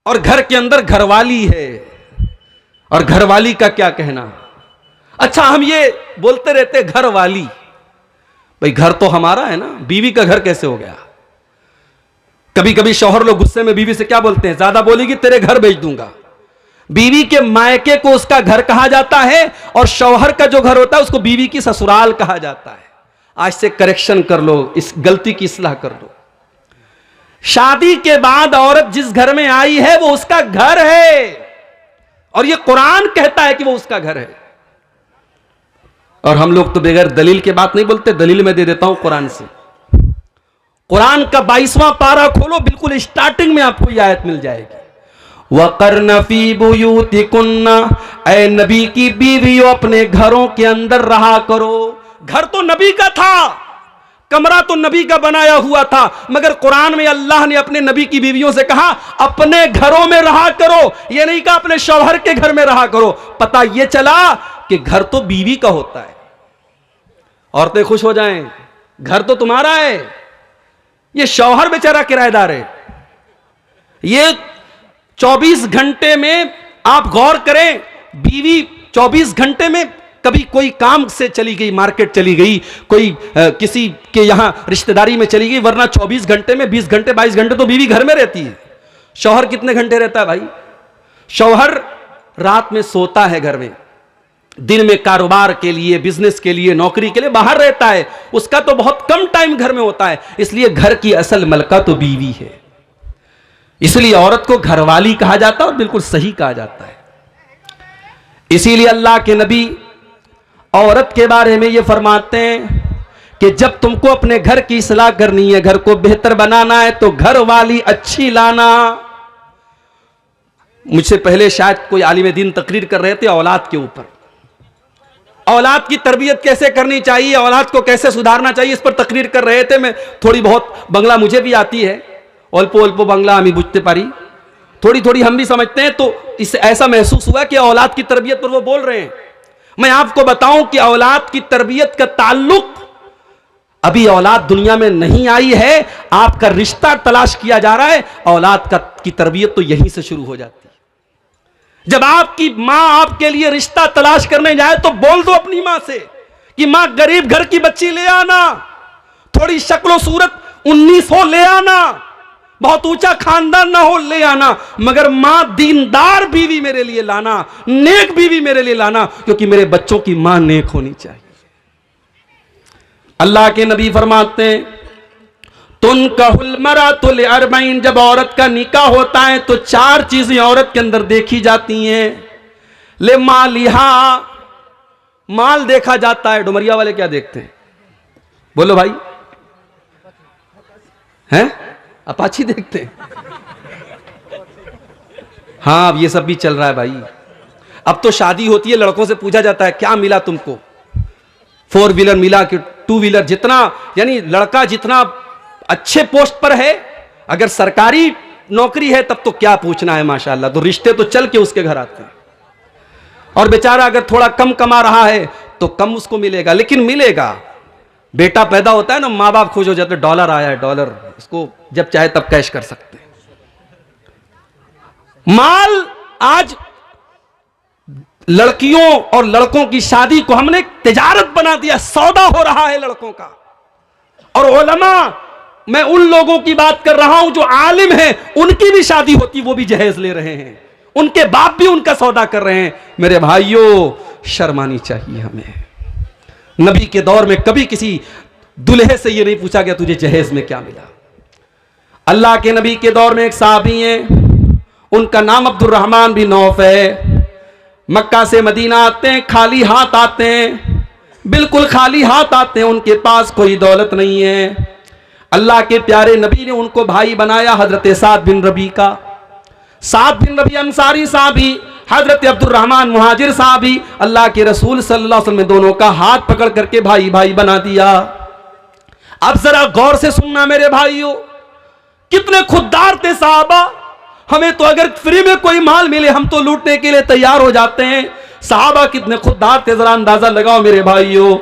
और घर के अंदर घरवाली है, और घरवाली का क्या कहना। अच्छा, हम ये बोलते रहते घरवाली, भाई घर तो हमारा है ना, बीवी का घर कैसे हो गया। कभी कभी शौहर लोग गुस्से में बीवी से क्या बोलते हैं, ज्यादा बोलेगी तेरे घर भेज दूंगा। बीवी के मायके को उसका घर कहा जाता है, और शौहर का जो घर होता है उसको बीवी की ससुराल कहा जाता है। आज से करेक्शन कर लो, इस गलती की इस्लाह कर लो। शादी के बाद औरत जिस घर में आई है वो उसका घर है, और ये कुरान कहता है कि वो उसका घर है। और हम लोग तो बगैर दलील के बात नहीं बोलते, दलील मैं दे देता हूं कुरान से। कुरान का 22वां पारा खोलो, बिल्कुल स्टार्टिंग में आपको यह आयत मिल जाएगी, वक़र्न फ़ी बुयूतिकुन्ना, ऐ नबी की बीवियों अपने घरों के अंदर रहा करो। घर तो नबी का था, कमरा तो नबी का बनाया हुआ था, मगर कुरान में अल्लाह ने अपने नबी की बीवियों से कहा अपने घरों में रहा करो, यह नहीं कहा अपने शौहर के घर में रहा करो। पता यह चला कि घर तो बीवी का होता है। औरतें खुश हो जाएं, घर तो तुम्हारा है, ये शौहर बेचारा किराएदार है। ये 24 घंटे में आप गौर करें, बीवी 24 घंटे में कभी कोई काम से चली गई, मार्केट चली गई, कोई किसी के यहां रिश्तेदारी में चली गई, वरना 24 घंटे में 20 घंटे 22 घंटे तो बीवी घर में रहती है। शौहर कितने घंटे रहता है भाई? शौहर रात में सोता है घर में, दिन में कारोबार के लिए, बिजनेस के लिए, नौकरी के लिए बाहर रहता है, उसका तो बहुत कम टाइम घर में होता है। इसलिए घर की असल मलका तो बीवी है, इसलिए औरत को घरवाली कहा जाता है, और बिल्कुल सही कहा जाता है। इसीलिए अल्लाह के नबी औरत के बारे में यह फरमाते हैं कि जब तुमको अपने घर की इस्लाह करनी है, घर को बेहतर बनाना है, तो घर वाली अच्छी लाना। मुझसे पहले शायद कोई आलिम दीन तकरीर कर रहे थे औलाद के ऊपर, औलाद की तरबियत कैसे करनी चाहिए, औलाद को कैसे सुधारना चाहिए, इस पर तकरीर कर रहे थे। मैं थोड़ी बहुत बंगला मुझे भी आती है, अल्पो अल्पो बंगला हमें बुझते पारी, थोड़ी थोड़ी हम भी समझते हैं। तो इससे ऐसा महसूस हुआ कि औलाद की तरबियत पर वो बोल रहे हैं। मैं आपको बताऊं कि औलाद की तरबियत का ताल्लुक, अभी औलाद दुनिया में नहीं आई है, आपका रिश्ता तलाश किया जा रहा है, औलाद की तरबियत तो यहीं से शुरू हो जाती है। जब आपकी मां आपके लिए रिश्ता तलाश करने जाए तो बोल दो अपनी मां से कि मां गरीब घर की बच्ची ले आना, थोड़ी शक्लो सूरत 19 हो ले आना, बहुत ऊंचा खानदान ना हो ले आना, मगर मां दीनदार बीवी मेरे लिए लाना, नेक बीवी मेरे लिए लाना, क्योंकि मेरे बच्चों की मां नेक होनी चाहिए। अल्लाह के नबी फरमाते हैं तुनकाहुल मरातु लिअरबईन, जब औरत का निकाह होता है तो 4 चीजें औरत के अंदर देखी जाती हैं। ले मालिहा, माल देखा जाता है। डुमरिया वाले क्या देखते हैं? बोलो भाई, हैं? अपाची देखते हैं? हाँ, अब ये सब भी चल रहा है भाई। अब तो शादी होती है, लड़कों से पूछा जाता है क्या मिला तुमको, 4 व्हीलर मिला कि 2 व्हीलर, जितना यानी लड़का जितना अच्छे पोस्ट पर है, अगर सरकारी नौकरी है तब तो क्या पूछना है, माशाल्लाह, तो रिश्ते तो चल के उसके घर आते हैं। और बेचारा अगर थोड़ा कम कमा रहा है तो कम उसको मिलेगा, लेकिन मिलेगा। बेटा पैदा होता है ना, माँ बाप खुश हो जाते, डॉलर आया है, डॉलर, इसको जब चाहे तब कैश कर सकते हैं। माल, आज लड़कियों और लड़कों की शादी को हमने तिजारत बना दिया, सौदा हो रहा है लड़कों का। और उलमा, मैं उन लोगों की बात कर रहा हूं जो आलिम हैं, उनकी भी शादी होती, वो भी जहेज ले रहे हैं, उनके बाप भी उनका सौदा कर रहे हैं। मेरे भाइयों, शर्मानी चाहिए हमें। नबी के दौर में कभी किसी दुल्हे से यह नहीं पूछा गया तुझे जहेज में क्या मिला। अल्लाह के नबी के दौर में एक साहबी हैं, उनका नाम अब्दुर्रहमान बिन औफ है। मक्का से मदीना आते हैं, खाली हाथ आते हैं, बिल्कुल खाली हाथ आते हैं, उनके पास कोई दौलत नहीं है। अल्लाह के प्यारे नबी ने उनको भाई बनाया, हजरत साद बिन रबी का। साद बिन रबी अंसारी साहबी, हजरत अब्दुर्रहमान मुहाजिर साहबी, अल्लाह के रसूल सल्लल्लाहु अलैहि वसल्लम दोनों का हाथ पकड़ करके भाई भाई बना दिया। अब जरा गौर से सुनना मेरे भाइयों, कितने खुददार थे साहबा। हमें तो अगर फ्री में कोई माल मिले हम तो लूटने के लिए तैयार हो जाते हैं। साहबा कितने खुददार थे, जरा अंदाजा लगाओ मेरे भाइयों।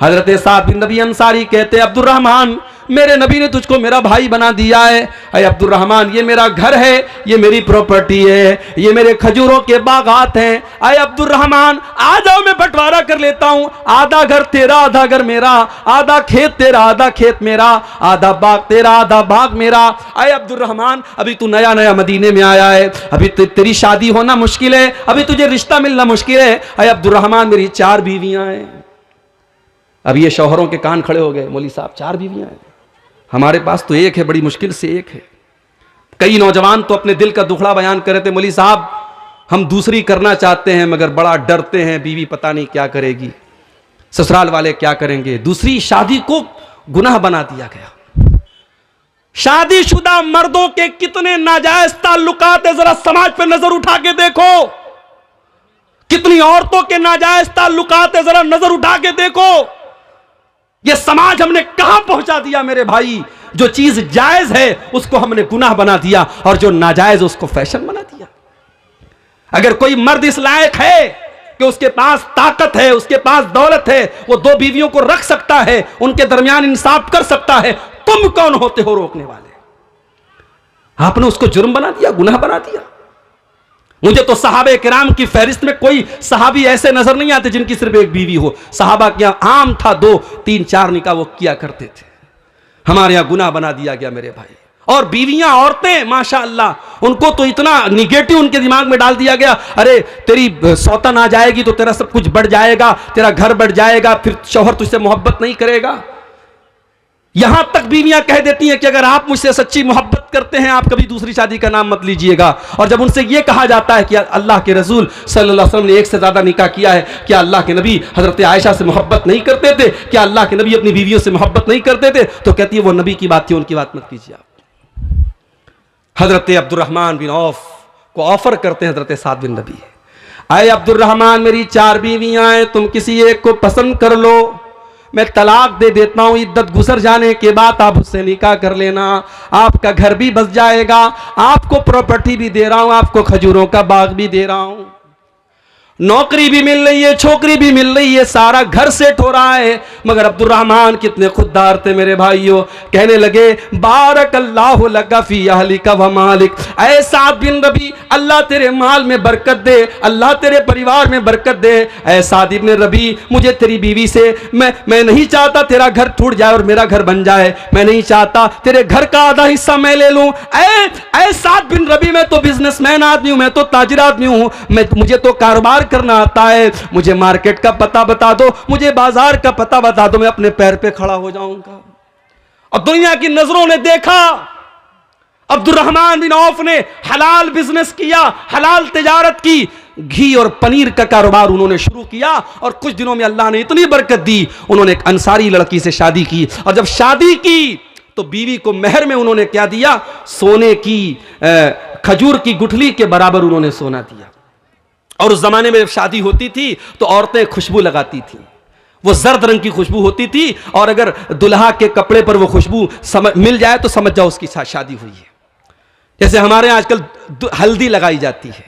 हजरत साद बिन रबी अंसारी कहते हैं अब्दुर्रहमान, मेरे नबी ने तुझको मेरा भाई बना दिया है। अरे अब्दुर्रहमान, ये मेरा घर है, ये मेरी प्रॉपर्टी है, ये मेरे खजूरों के बागात हैं। अरे अब्दुर्रहमान, आ जाओ, मैं बंटवारा कर लेता हूं, आधा घर तेरा, आधा घर मेरा, आधा खेत तेरा, आधा खेत मेरा, आधा बाग तेरा, आधा बाग मेरा। अरे अब्दुर्रहमान, अभी तू नया नया मदीने में आया है, अभी तेरी शादी होना मुश्किल है, अभी तुझे रिश्ता मिलना मुश्किल है। अरे अब्दुर्रहमान, मेरी 4 बीवियां हैं। अब ये शौहरों के कान खड़े हो गए, मौलवी साहब 4 बीवियां हैं, हमारे पास तो एक है, बड़ी मुश्किल से एक है। कई नौजवान तो अपने दिल का दुखड़ा बयान कर रहे थे, मौलवी साहब हम दूसरी करना चाहते हैं मगर बड़ा डरते हैं, बीवी पता नहीं क्या करेगी, ससुराल वाले क्या करेंगे। दूसरी शादी को गुनाह बना दिया गया। शादीशुदा मर्दों के कितने नाजायज ताल्लुकात है, जरा समाज पर नजर उठा के देखो। कितनी औरतों के नाजायज ताल्लुकात है, जरा नजर उठा के देखो। यह समाज हमने कहां पहुंचा दिया मेरे भाई। जो चीज जायज है उसको हमने गुनाह बना दिया और जो नाजायज उसको फैशन बना दिया। अगर कोई मर्द इस लायक है कि उसके पास ताकत है, उसके पास दौलत है, वो 2 बीवियों को रख सकता है, उनके दरमियान इंसाफ कर सकता है, तुम कौन होते हो रोकने वाले? आपने उसको जुर्म बना दिया, गुनाह बना दिया। मुझे तो सहाबे किराम की फहरिस्त में कोई सहाबी ऐसे नजर नहीं आते जिनकी सिर्फ एक बीवी हो। सहाबा के यहां आम था 2, 3, 4 निकाह वो किया करते थे। हमारे यहां गुनाह बना दिया गया मेरे भाई। और बीवियां, औरतें माशाअल्लाह, उनको तो इतना निगेटिव उनके दिमाग में डाल दिया गया, अरे तेरी सौतन आ जाएगी तो तेरा सब कुछ बढ़ जाएगा, तेरा घर बढ़ जाएगा, फिर शौहर तुझसे मोहब्बत नहीं करेगा। यहां तक बीवियां कह देती हैं कि अगर आप मुझसे सच्ची मोहब्बत करते हैं आप कभी दूसरी शादी का नाम मत लीजिएगा। और जब उनसे यह कहा जाता है कि अल्लाह के रसूल सल्लल्लाहु अलैहि वसल्लम ने 1 से ज्यादा निकाह किया है, क्या अल्लाह के नबी हजरत आयशा से मोहब्बत नहीं करते थे? क्या अल्लाह के नबी अपनी बीवियों से मोहब्बत नहीं करते थे? तो कहती है वो नबी की बात थी, उनकी बात मत कीजिए आप। हजरत अब्दुर्रहमान बिन औफ को ऑफर करते हैं हजरत साद बिन रबी, आए अब्दुर्रहमान, मेरी 4 बीवियां हैं, तुम किसी एक को पसंद कर लो, मैं तलाक दे देता हूं, इद्दत गुजर जाने के बाद आप उससे निकाह कर लेना, आपका घर भी बस जाएगा, आपको प्रॉपर्टी भी दे रहा हूं, आपको खजूरों का बाग भी दे रहा हूं, नौकरी भी मिल रही है, छोकरी भी मिल रही है, सारा घर सेट हो रहा है। मगर अब्दुर्रहमान कितने खुददार थे मेरे भाइयों, कहने लगे बारकल्लाहु लका फी अहलिका व मालिक, ऐ साद बिन रबी, अल्लाह तेरे माल में बरकत दे, अल्लाह तेरे परिवार में बरकत दे। ऐ साद इब्न रबी, मुझे तेरी बीवी से मैं नहीं चाहता तेरा घर टूट जाए और मेरा घर बन जाए, मैं नहीं चाहता तेरे घर का आधा हिस्सा मैं ले लूं। ऐ साद बिन रबी, मैं तो बिजनेसमैन आदमी हूं, मैं तो ताजिर आदमी हूं, मुझे तो कारोबार करना आता है, मुझे मार्केट का पता बता दो, मुझे बाजार का पता बता दो, मैं अपने पैर पे खड़ा हो जाऊंगा। और दुनिया की नजरों ने देखा अब्दुर्रहमान बिन औफ ने हलाल बिजनेस किया, हलाल तिजारत की, घी और पनीर का कारोबार उन्होंने शुरू किया और कुछ दिनों में अल्लाह ने इतनी बरकत दी, उन्होंने एक अंसारी लड़की से शादी की। और जब शादी की तो बीवी को मेहर में उन्होंने क्या दिया? सोने की खजूर की गुठली के बराबर उन्होंने सोना दिया। और उस जमाने में जब शादी होती थी तो औरतें खुशबू लगाती थी, वो जर्द रंग की खुशबू होती थी, और अगर दुल्हा के कपड़े पर वो खुशबू मिल जाए तो समझ जाओ उसकी शादी हुई है। जैसे हमारे यहाँ आजकल हल्दी लगाई जाती है,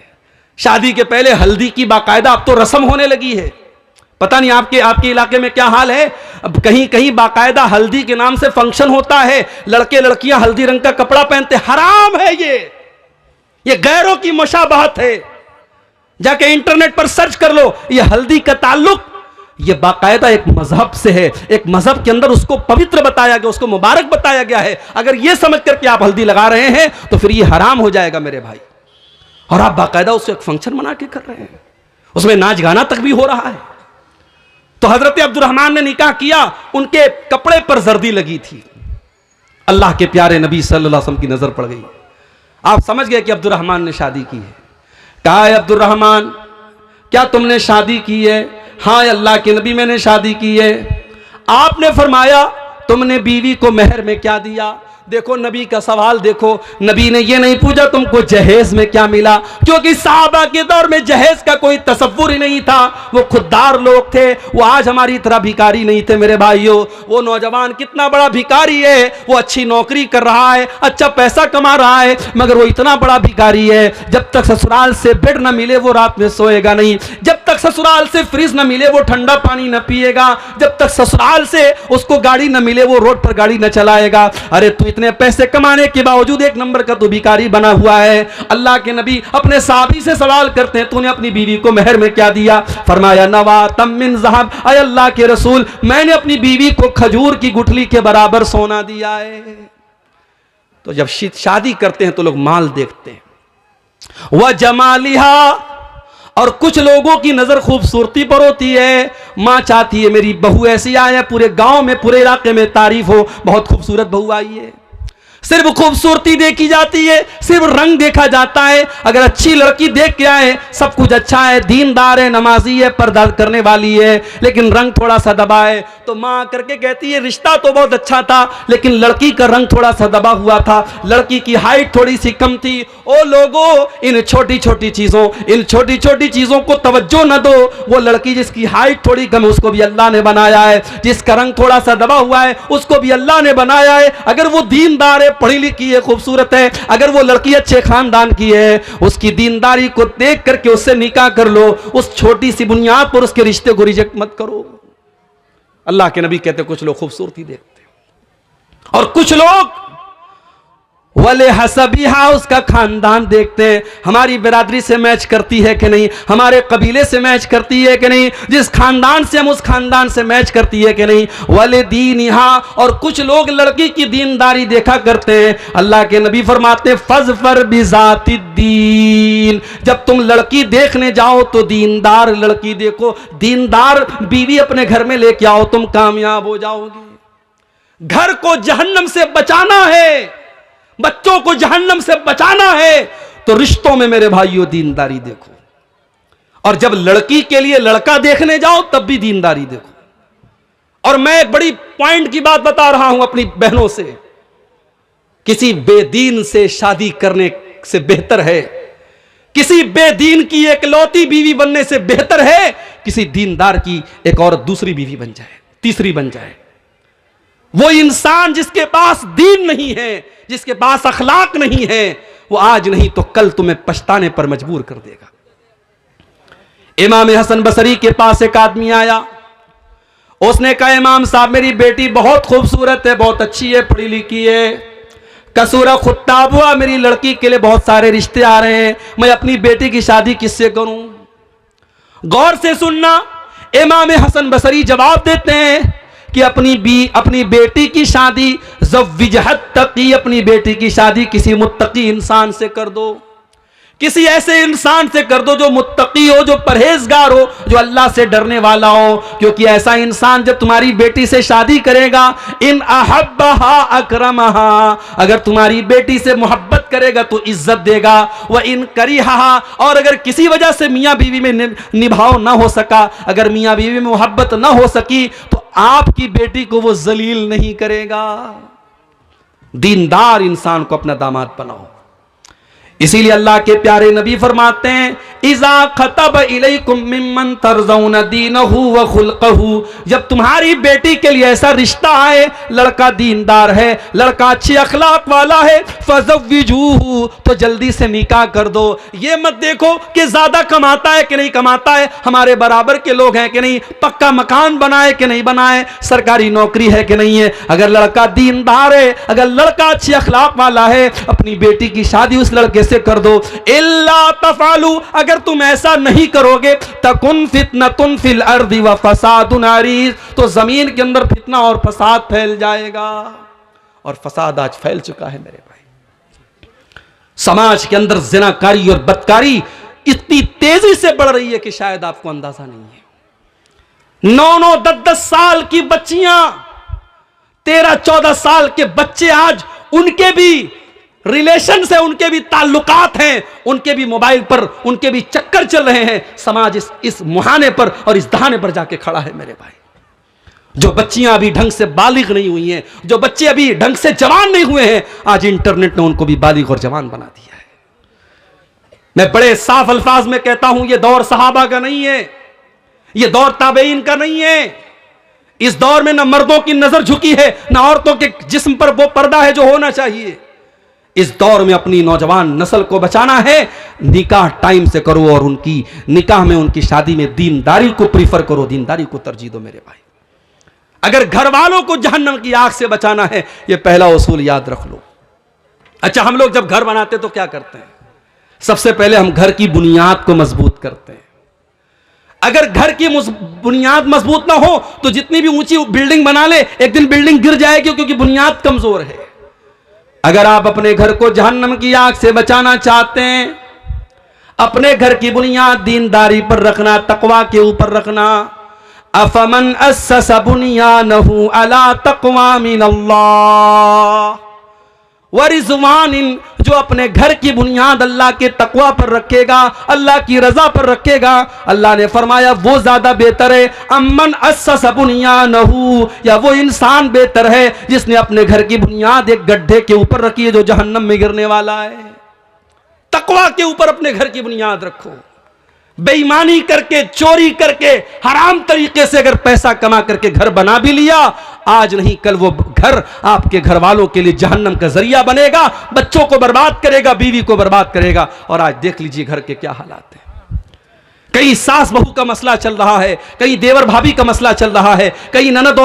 शादी के पहले हल्दी की बाकायदा अब तो रस्म होने लगी है। पता नहीं आपके इलाके में क्या हाल है, अब कहीं कहीं बाकायदा हल्दी के नाम से फंक्शन होता है, लड़के लड़कियां हल्दी रंग का कपड़ा पहनते, हराम है ये गैरों की मुशाबहत है। जाके इंटरनेट पर सर्च कर लो, ये हल्दी का ताल्लुक ये बाकायदा एक मजहब से है, एक मजहब के अंदर उसको पवित्र बताया गया, उसको मुबारक बताया गया है। अगर ये समझ कर के आप हल्दी लगा रहे हैं तो फिर ये हराम हो जाएगा मेरे भाई। और आप बाकायदा उससे एक फंक्शन बना के कर रहे हैं, उसमें नाच गाना तक भी हो रहा है। तो हजरत अब्दुर्रहमान ने निकाह किया, उनके कपड़े पर जर्दी लगी थी, अल्लाह के प्यारे नबी सल्लल्लाहु अलैहि वसल्लम की नजर पड़ गई। आप समझ गए कि अब्दुर्रहमान ने शादी की है। कहा है अब्दुर्रहमान, क्या तुमने शादी की है? हाँ अल्लाह के नबी, मैंने शादी की है। आपने फरमाया तुमने बीवी को मेहर में क्या दिया? देखो नबी का सवाल देखो, नबी ने ये नहीं पूछा तुमको जहेज में क्या मिला, क्योंकि साहबा के दौर में जहेज का कोई तसव्वुर ही नहीं था। वो खुददार लोग थे, वो आज हमारी तरह भिखारी नहीं थे मेरे भाइयों। वो नौजवान कितना बड़ा भिखारी है, वो अच्छी नौकरी कर रहा है, अच्छा पैसा कमा रहा है, मगर वो इतना बड़ा भिखारी है, जब तक ससुराल से बेड न मिले वो रात में सोएगा नहीं, जब तक ससुराल से फ्रिज न मिले वो ठंडा पानी न पिएगा, जब तक ससुराल से उसको गाड़ी न मिले वो रोड पर गाड़ी न चलाएगा। अरे तू इतने पैसे कमाने के बावजूद एक नंबर का तू भिखारी बना हुआ है। अल्लाह के नबी अपने साहबी से सवाल करते हैं, तूने अपनी बीवी को मेहर में क्या दिया? फरमाया नवातम मिन ज़हब, अय अल्लाह के रसूल मैंने अपनी बीवी को खजूर की गुठली के बराबर सोना दिया है। तो जब शादी करते हैं तो लोग माल देखते हैं, वह जमालिहा, और कुछ लोगों की नजर खूबसूरती पर होती है। मां चाहती है मेरी बहू ऐसी आए, पूरे गांव में पूरे इलाके में तारीफ हो, बहुत खूबसूरत बहू आई है। सिर्फ खूबसूरती देखी जाती है, सिर्फ रंग देखा जाता है। अगर अच्छी लड़की देख के आए, सब कुछ अच्छा है, दीनदार है, नमाजी है, पर्दा करने वाली है, लेकिन रंग थोड़ा सा दबा है, तो मां करके कहती है रिश्ता तो बहुत अच्छा था लेकिन लड़की का रंग थोड़ा सा दबा हुआ था, लड़की की हाइट थोड़ी सी कम थी। ओ लोगों, इन छोटी छोटी चीजों को तवज्जो न दो। वो लड़की जिसकी हाइट थोड़ी कम है उसको भी अल्लाह ने बनाया है, जिसका रंग थोड़ा सा दबा हुआ है उसको भी अल्लाह ने बनाया है। अगर वो दीनदार है, पढ़ी लिखी है, खूबसूरत है, अगर वो लड़की अच्छे खानदान की है, उसकी दीनदारी को देख करके उससे निकाह कर लो। उस छोटी सी बुनियाद पर उसके रिश्ते को रिजेक्ट मत करो। अल्लाह के नबी कहते कुछ लोग खूबसूरती देखते हैं और कुछ लोग वले हसबिहा, उसका खानदान देखते हैं, हमारी बिरादरी से मैच करती है कि नहीं, हमारे कबीले से मैच करती है कि नहीं, जिस खानदान से हम उस खानदान से मैच करती है कि नहीं। वले दीनिहा, और कुछ लोग लड़की की दीनदारी देखा करते हैं। अल्लाह के नबी फरमाते हैं फज़फर बिज़ातिद्दीन, जब तुम लड़की देखने जाओ तो दीनदार लड़की देखो, दीनदार बीवी अपने घर में लेके आओ, तुम कामयाब हो जाओगे। घर को जहन्नम से बचाना है, बच्चों को जहन्नम से बचाना है, तो रिश्तों में मेरे भाइयों दीनदारी देखो। और जब लड़की के लिए लड़का देखने जाओ तब भी दीनदारी देखो। और मैं एक बड़ी पॉइंट की बात बता रहा हूं अपनी बहनों से, किसी बेदीन से शादी करने से बेहतर है, किसी बेदीन की एकलौती बीवी बनने से बेहतर है किसी दीनदार की एक और दूसरी बीवी बन जाए, तीसरी बन जाए। वो इंसान जिसके पास दीन नहीं है, जिसके पास अखलाक नहीं है, वो आज नहीं तो कल तुम्हें पछताने पर मजबूर कर देगा। इमाम हसन बसरी के पास एक आदमी आया, उसने कहा इमाम साहब मेरी बेटी बहुत खूबसूरत है, बहुत अच्छी है, पढ़ी लिखी है, कसूरा खुत्ताब हुआ, मेरी लड़की के लिए बहुत सारे रिश्ते आ रहे हैं, मैं अपनी बेटी की शादी किससे करूं? गौर से सुनना, इमाम हसन बसरी जवाब देते हैं कि अपनी बेटी की शादी ज़व्विजहत तक़ी, अपनी बेटी की शादी किसी मुत्तकी इंसान से कर दो, किसी ऐसे इंसान से कर दो जो मुत्तकी हो, जो परहेजगार हो, जो अल्लाह से डरने वाला हो। क्योंकि ऐसा इंसान जब तुम्हारी बेटी से शादी करेगा, इन अहब्बहा अकरमहा, अगर तुम्हारी बेटी से मोहब्बत करेगा तो इज्जत देगा, वह इन करिहा, और अगर किसी वजह से मियाँ बीवी में निभाव ना हो सका, अगर मियाँ बीवी में मोहब्बत ना हो सकी, तो आपकी बेटी को वो जलील नहीं करेगा। दीनदार इंसान को अपना दामाद बनाओ। इसीलिए अल्लाह के प्यारे नबी फरमाते हैं इज़ा खतब इलैकुम मिम्मन तरज़ौन दीनहु व खुल्क़हु, जब तुम्हारी बेटी के लिए ऐसा रिश्ता आए, लड़का दीनदार है, लड़का अच्छे अखलाक वाला है, फ़ज़व्विजूहु, तो जल्दी से निकाह कर दो। ये मत देखो कि ज्यादा कमाता है कि नहीं कमाता है, हमारे बराबर के लोग हैं कि नहीं, पक्का मकान बनाए कि नहीं बनाए, सरकारी नौकरी है कि नहीं है। अगर लड़का दीनदार है, अगर लड़का अच्छे अखलाक वाला है, अपनी बेटी की शादी उस लड़के से कर दो। इल्ला तफालू, अगर तुम ऐसा नहीं करोगे, तकुन फितनतुन फिल अर्दी व फसादुन अरीज, तो जमीन के अंदर फितना और फसाद फैल जाएगा। और फसाद आज फैल चुका है मेरे भाई। समाज के अंदर ज़िनाकारी और बदकारी इतनी तेजी से बढ़ रही है कि शायद आपको अंदाजा नहीं है। 9-9, 10-10 साल की बच्चियां, 13-14 साल के बच्चे, आज उनके भी रिलेशन से, उनके भी ताल्लुकात हैं, उनके भी मोबाइल पर उनके भी चक्कर चल रहे हैं। समाज इस मुहाने पर और इस दहाने पर जाके खड़ा है मेरे भाई। जो बच्चियां अभी ढंग से बालिग नहीं हुई हैं, जो बच्चे अभी ढंग से जवान नहीं हुए हैं, आज इंटरनेट ने उनको भी बालिग और जवान बना दिया है। मैं बड़े साफ अल्फाज में कहता हूं, यह दौर सहाबा का नहीं है, यह दौर ताबेईन का नहीं है। इस दौर में न मर्दों की नजर झुकी है, न औरतों के जिस्म पर वो पर्दा है जो होना चाहिए। इस दौर में अपनी नौजवान नस्ल को बचाना है, निकाह टाइम से करो और उनकी निकाह में, उनकी शादी में दीनदारी को प्रीफर करो, दीनदारी को तरजीह दो मेरे भाई। अगर घर वालों को जहन्नम की आग से बचाना है, यह पहला उसूल याद रख लो। अच्छा, हम लोग जब घर बनाते तो क्या करते हैं? सबसे पहले हम घर की बुनियाद को मजबूत करते हैं। अगर घर की बुनियाद मजबूत ना हो तो जितनी भी ऊंची बिल्डिंग बना ले, एक दिन बिल्डिंग गिर जाएगी, क्योंकि बुनियाद कमजोर है। अगर आप अपने घर को जहन्नम की आग से बचाना चाहते हैं, अपने घर की बुनियाद दीनदारी पर रखना, तकवा के ऊपर रखना। अफमन अस्सस बुनियानहु अला तक़वा मिनल्लाह व रिज़वानिन, जो अपने घर की बुनियाद अल्लाह के तकवा पर रखेगा, अल्लाह की रजा पर रखेगा, अल्लाह ने फरमाया वो ज्यादा बेहतर है। अम्मन अस्सस बुनियानहु, या वो इंसान बेहतर है जिसने अपने घर की बुनियाद एक गड्ढे के ऊपर रखी है जो जहन्नम में गिरने वाला है। तकवा के ऊपर अपने घर की बुनियाद रखो। बेईमानी करके, चोरी करके, हराम तरीके से अगर पैसा कमा करके घर बना भी लिया, आज नहीं कल वो घर आपके घर वालों के लिए जहन्नम का जरिया बनेगा, बच्चों को बर्बाद करेगा, बीवी को बर्बाद करेगा। और आज देख लीजिए घर के क्या हालात हैं। कहीं सास बहू का मसला चल रहा है, कहीं देवर भाभी का मसला चल रहा है, कहीं ननद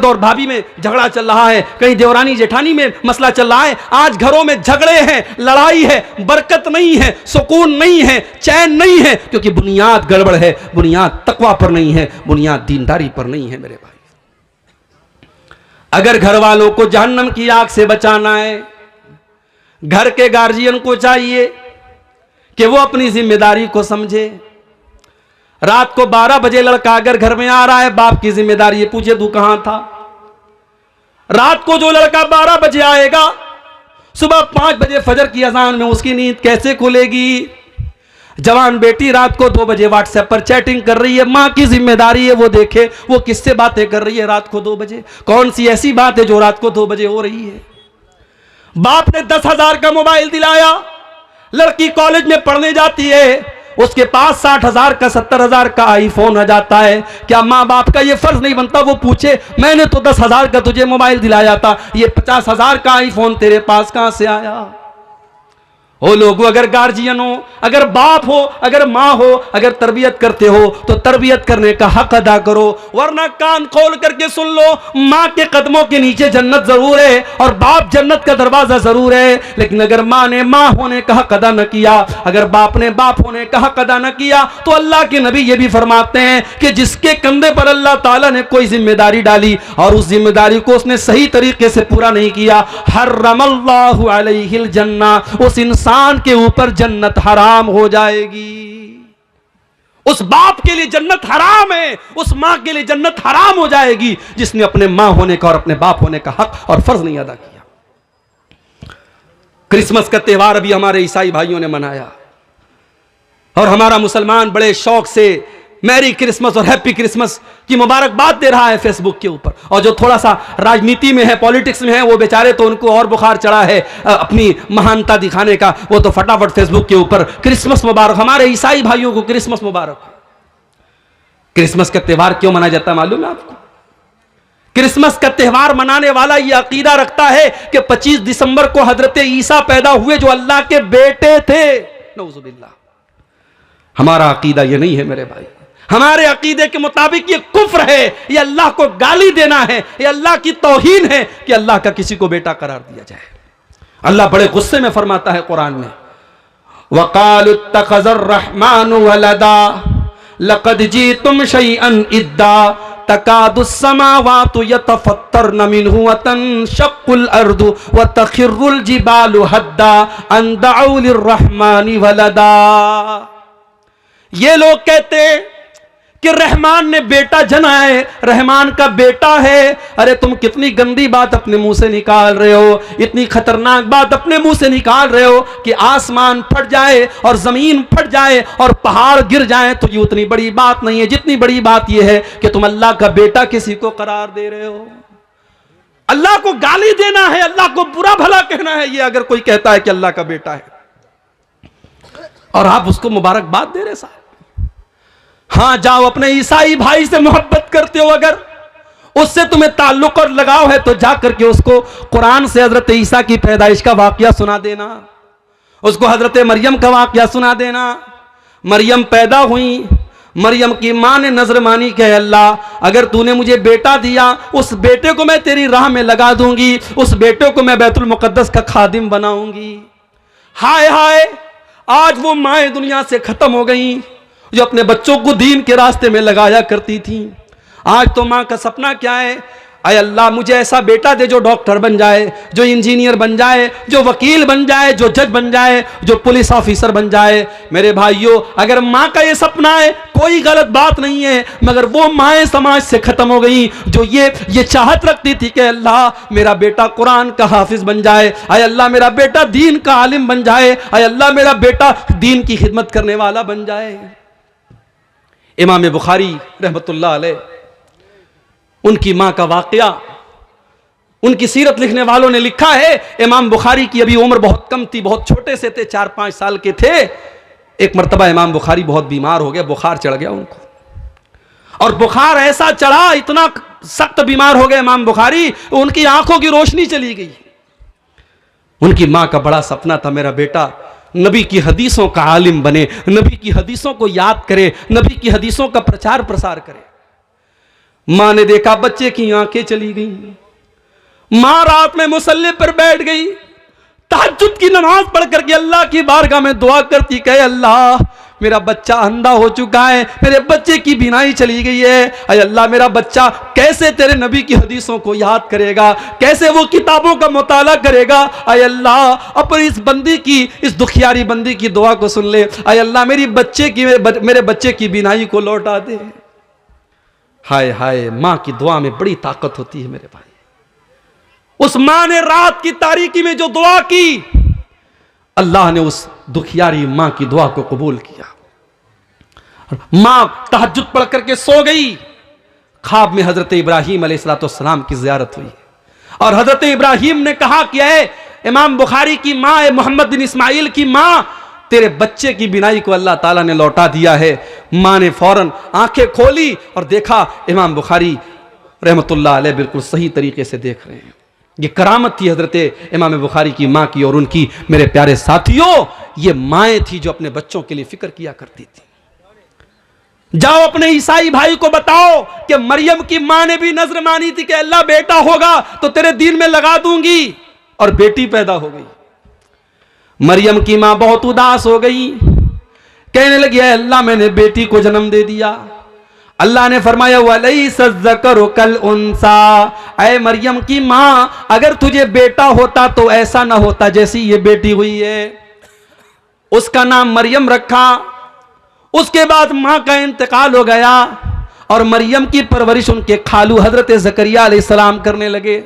और भाभी में झगड़ा चल रहा है, कहीं देवरानी जेठानी में मसला चल रहा है। आज घरों में झगड़े हैं, लड़ाई है, बरकत नहीं है, सुकून नहीं है, चैन नहीं है, क्योंकि बुनियाद गड़बड़ है, बुनियाद तकवा पर नहीं है, बुनियाद दीनदारी पर नहीं है मेरे भाई। अगर घर वालों को जहन्नम की आग से बचाना है, घर के गार्जियन को चाहिए कि वो अपनी जिम्मेदारी को समझे। रात को 12 बजे लड़का अगर घर में आ रहा है, बाप की जिम्मेदारी है, पूछे तू कहां था। रात को जो लड़का 12 बजे आएगा, सुबह 5 बजे फजर की अजान में उसकी नींद कैसे खुलेगी। जवान बेटी रात को 2 बजे व्हाट्सएप पर चैटिंग कर रही है, मां की जिम्मेदारी है वो देखे वो किससे बातें कर रही है रात को 2 बजे, कौन सी ऐसी बात है जो रात को 2 बजे हो रही है। बाप ने 10,000 का मोबाइल दिलाया, लड़की कॉलेज में पढ़ने जाती है, उसके पास 60,000 का 70,000 का आईफोन आ जाता है। क्या माँ बाप का ये फर्ज नहीं बनता वो पूछे, मैंने तो 10,000 का तुझे मोबाइल दिलाया था, ये 50,000 का आईफोन तेरे पास कहां से आया। ओ लोगों, अगर गार्जियन हो, अगर बाप हो, अगर माँ हो, अगर तरबियत करते हो तो तरबियत करने का हक अदा करो, वरना कान खोल करके सुन लो, माँ के कदमों के नीचे जन्नत जरूर है और बाप जन्नत का दरवाजा जरूर है। लेकिन अगर माँ ने माँ होने का हक अदा न किया, अगर बाप ने बाप होने का हक अदा न किया, तो अल्लाह के नबी ये भी फरमाते हैं कि जिसके कंधे पर अल्लाह ताला ने कोई जिम्मेदारी डाली और उस जिम्मेदारी को उसने सही तरीके से पूरा नहीं किया, हर्रमल्लाहु अलैहिल जन्ना, उस इंसान के ऊपर जन्नत हराम हो जाएगी। उस बाप के लिए जन्नत हराम है, उस मां के लिए जन्नत हराम हो जाएगी जिसने अपने मां होने का और अपने बाप होने का हक और फर्ज नहीं अदा किया। क्रिसमस का त्यौहार अभी हमारे ईसाई भाइयों ने मनाया और हमारा मुसलमान बड़े शौक से मैरी क्रिसमस और हैप्पी क्रिसमस की मुबारकबाद दे रहा है फेसबुक के ऊपर। और जो थोड़ा सा राजनीति में है, पॉलिटिक्स में है, वो बेचारे तो उनको और बुखार चढ़ा है अपनी महानता दिखाने का, वो तो फटाफट फेसबुक के ऊपर क्रिसमस मुबारक, हमारे ईसाई भाइयों को क्रिसमस मुबारक। क्रिसमस का त्यौहार क्यों मनाया जाता है मालूम है आपको? क्रिसमस का त्यौहार मनाने वाला ये अकीदा रखता है कि 25 दिसंबर को हजरत ईसा पैदा हुए जो अल्लाह के बेटे थे। नऊजुबिल्लाह। हमारा अकीदा ये नहीं है मेरे भाई। हमारे अकीदे के मुताबिक ये कुफ्र है, ये अल्लाह को गाली देना है, ये अल्लाह की तौहीन है कि अल्लाह का किसी को बेटा करार दिया जाए। अल्लाह बड़े गुस्से में फरमाता है कुरान में, वक़ालु इत्तख़ज़र रहमानु वलदा लक़द जीतुम शैअन इद्दा तकादुस समावातु यतफ़त्तरन मिन्हु व तनशक़्क़ुल अर्दु व तख़िर्रुल जिबालु हद्दा अन दअू लिर्रहमानि वलदा। ये लोग कहते हैं कि रहमान ने बेटा जना है, रहमान का बेटा है। अरे तुम कितनी गंदी बात अपने मुंह से निकाल रहे हो, इतनी खतरनाक बात अपने मुंह से निकाल रहे हो कि आसमान फट जाए और जमीन फट जाए और पहाड़ गिर जाए तो ये उतनी बड़ी बात नहीं है जितनी बड़ी बात ये है कि तुम अल्लाह का बेटा किसी को करार दे रहे हो। अल्लाह को गाली देना है, अल्लाह को बुरा भला कहना है, ये अगर कोई कहता है कि अल्लाह का बेटा है और आप उसको मुबारकबाद दे रहे साहब। हाँ, जाओ अपने ईसाई भाई से मोहब्बत करते हो, अगर उससे तुम्हें ताल्लुक और लगाव है तो जा करके उसको कुरान से हजरत ईसा की पैदाइश का वाकया सुना देना, उसको हजरत मरियम का वाकया सुना देना। मरियम पैदा हुई, मरियम की मां ने नजर मानी कि अल्लाह अगर तूने मुझे बेटा दिया, उस बेटे को मैं तेरी राह में लगा दूंगी, उस बेटे को मैं बैतुल मुकद्दस का खादिम बनाऊंगी। हाय हाय, आज वो माएँ दुनिया से खत्म हो गई जो अपने बच्चों को दीन के रास्ते में लगाया करती थी। आज तो माँ का सपना क्या है, अय अल्लाह मुझे ऐसा बेटा दे जो डॉक्टर बन जाए, जो इंजीनियर बन जाए, जो वकील बन जाए, जो जज बन जाए, जो पुलिस ऑफिसर बन जाए। मेरे भाइयों, अगर माँ का ये सपना है कोई गलत बात नहीं है, मगर वो माएँ समाज से खत्म हो गई जो ये चाहत रखती थी कि अल्लाह मेरा बेटा कुरान का हाफिज बन जाए, अय अल्लाह मेरा बेटा दीन का आलिम बन जाए, अय अल्लाह मेरा बेटा दीन की खिदमत करने वाला बन जाए। इमाम बुखारी रहमतुल्लाह अलैह, उनकी मां का वाकया, उनकी सीरत लिखने वालों ने लिखा है, इमाम बुखारी की अभी उम्र बहुत कम थी, बहुत छोटे से थे, 4-5 साल के थे। एक मर्तबा इमाम बुखारी बहुत बीमार हो गया, बुखार चढ़ गया उनको, और बुखार ऐसा चढ़ा, इतना सख्त बीमार हो गए इमाम बुखारी, उनकी आंखों की रोशनी चली गई। उनकी मां का बड़ा सपना था मेरा बेटा नबी की हदीसों का आलिम बने, नबी की हदीसों को याद करे, नबी की हदीसों का प्रचार प्रसार करे। मां ने देखा बच्चे की आंखें चली गई। मां रात में मुसल्ले पर बैठ गई, तहज्जुद की नमाज पढ़ करके अल्लाह की बारगाह में दुआ करती, कहे अल्लाह मेरा बच्चा अंधा हो चुका है, मेरे बच्चे की बीनाई चली गई है, अय अल्लाह मेरा बच्चा कैसे तेरे नबी की हदीसों को याद करेगा, कैसे वो किताबों का मुताला करेगा। अय अल्लाह अपनी इस बंदी की, इस दुखियारी बंदी की दुआ को सुन ले, अय अल्लाह मेरे बच्चे की बीनाई को लौटा दे। हाय हाय, मां की दुआ में बड़ी ताकत होती है मेरे भाई। उस मां ने रात की तारीकी में जो दुआ की, अल्लाह ने उस दुखियारी मां की दुआ को कबूल किया। मां तहज्जुद पढ़ करके सो गई, ख्वाब में हजरत इब्राहीम अलैहिस्सलाम की ज़ियारत हुई, और हजरत इब्राहीम ने कहा कि ऐ इमाम बुखारी की मां, मोहम्मद बिन इस्माइल की मां, तेरे बच्चे की बिनाई को अल्लाह ताला ने लौटा दिया है। मां ने फौरन आंखें खोली और देखा इमाम बुखारी रहमतुल्लाह अलैह बिल्कुल सही तरीके से देख रहे हैं। ये करामत थी हजरत इमाम बुखारी की मां की और उनकी। मेरे प्यारे साथियों, ये माएँ थी जो अपने बच्चों के लिए फिक्र किया करती थी। जाओ अपने ईसाई भाई को बताओ कि मरियम की मां ने भी नजर मानी थी कि अल्लाह बेटा होगा तो तेरे दीन में लगा दूंगी, और बेटी पैदा हो गई। मरियम की मां बहुत उदास हो गई, कहने लगी अल्लाह मैंने बेटी को जन्म दे दिया। अल्लाह ने फरमाया वलैसा ज़करु कल उन्सा, ऐ मरियम की मां अगर तुझे बेटा होता तो ऐसा ना होता जैसी ये बेटी हुई है। उसका नाम मरियम रखा। उसके बाद मां का इंतकाल हो गया और मरियम की परवरिश उनके खालू हजरत ज़करिया अलैहिस्सलाम करने लगे।